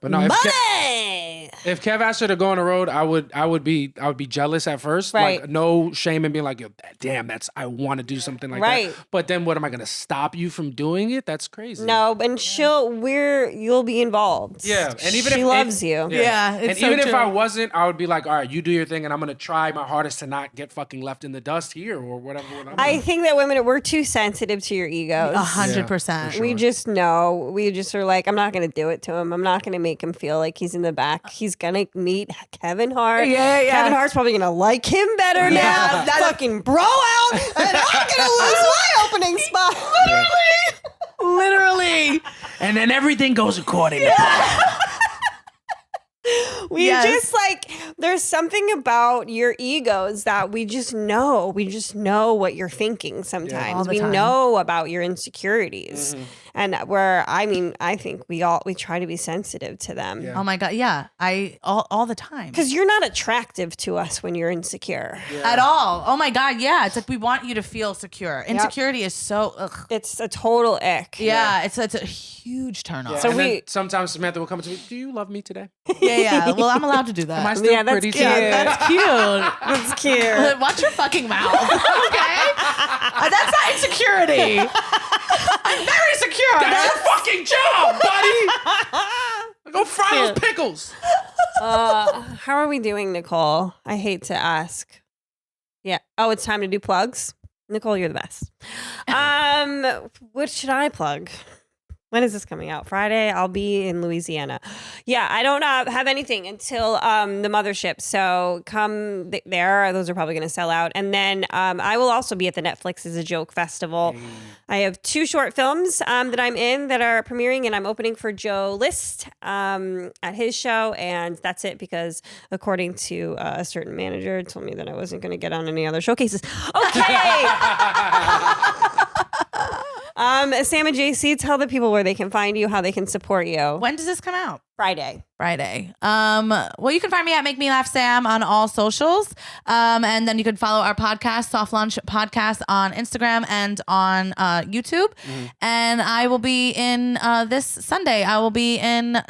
But no, Money! if Kev asked her to go on the road, I would be jealous at first. Right. Like no shame in being like, yo, damn, I want to do something like Right. that. But then what am I gonna stop you from doing it? That's crazy. No, and you'll be involved. Yeah, and even she if loves you. Yeah, and it's so even if true. I wasn't, I would be like, all right, you do your thing, and I'm gonna try my hardest to not get fucking left in the dust here or whatever. I think that we're too sensitive to your egos. 100%. sure. We just know. We just are like, I'm not going to do it to him. I'm not going to make him feel like he's in the back. He's going to meet Kevin Hart. Yeah. Kevin Hart's probably going to like him better now. That fucking bro out. And I'm going to lose my opening spot. Literally. And then everything goes according to plan. We Yes. just like, there's something about your egos that we just know. We just know what you're thinking sometimes. All the We time. know about your insecurities. And I think we try to be sensitive to them. Yeah. Oh my God. Yeah. All the time. Because you're not attractive to us when you're insecure. At all. Oh my God. Yeah. It's like we want you to feel secure. Insecurity is so, ugh. It's a total ick. Yeah. It's a huge turn off. So And then we- sometimes Samantha will come to me. Do you love me today? Yeah. Well, I'm allowed to do that. Am I still Yeah, that's pretty cute. today? That's cute. That's cute. Watch your fucking mouth. Okay? That's not insecurity. I'm very secure. That's your fucking job, buddy. Go fry those pickles. How are we doing, Nicole? I hate to ask. Yeah. Oh, it's time to do plugs. Nicole, you're the best. What should I plug? When is this coming out? Friday. I'll be in Louisiana. Yeah, I don't have anything until the Mothership. So come there. Those are probably going to sell out. And then I will also be at the Netflix is a Joke Festival. I have 2 short films that I'm in that are premiering, and I'm opening for Joe List at his show. And that's it because according to a certain manager, told me that I wasn't going to get on any other showcases. Okay. Sam and JC, tell the people where they can find you, how they can support you. When does this come out? Friday. Well, you can find me at Make Me Laugh Sam on all socials. And then you can follow our podcast, Soft Launch Podcast, on Instagram and on YouTube. And I will be in this Saturday, I will be in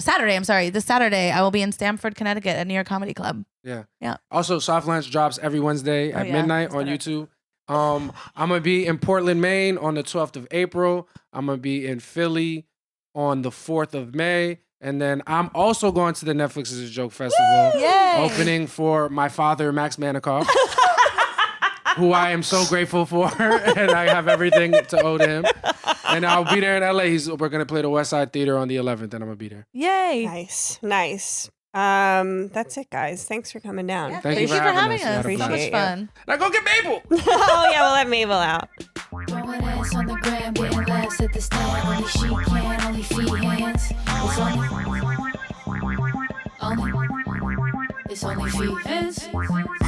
Stamford, Connecticut at New York Comedy Club. Yeah. Also, Soft Launch drops every Wednesday at midnight on YouTube. I'm gonna be in Portland, Maine on the 12th of April. I'm gonna be in Philly on the 4th of May. And then I'm also going to the Netflix is a Joke Festival, opening for my father, Max Manikoff, who I am so grateful for, and I have everything to owe to him. And I'll be there in LA. We're gonna play the West Side Theater on the 11th, and I'm gonna be there. Yay. Nice. That's it, guys. Thanks for coming down. Thank you for having us. So much Appreciate fun. Now go get Mabel. Oh yeah, we'll let Mabel out. Throwing ass on the gram, getting laughs at the stand. Only she can, only Feehans. It's only Feehans.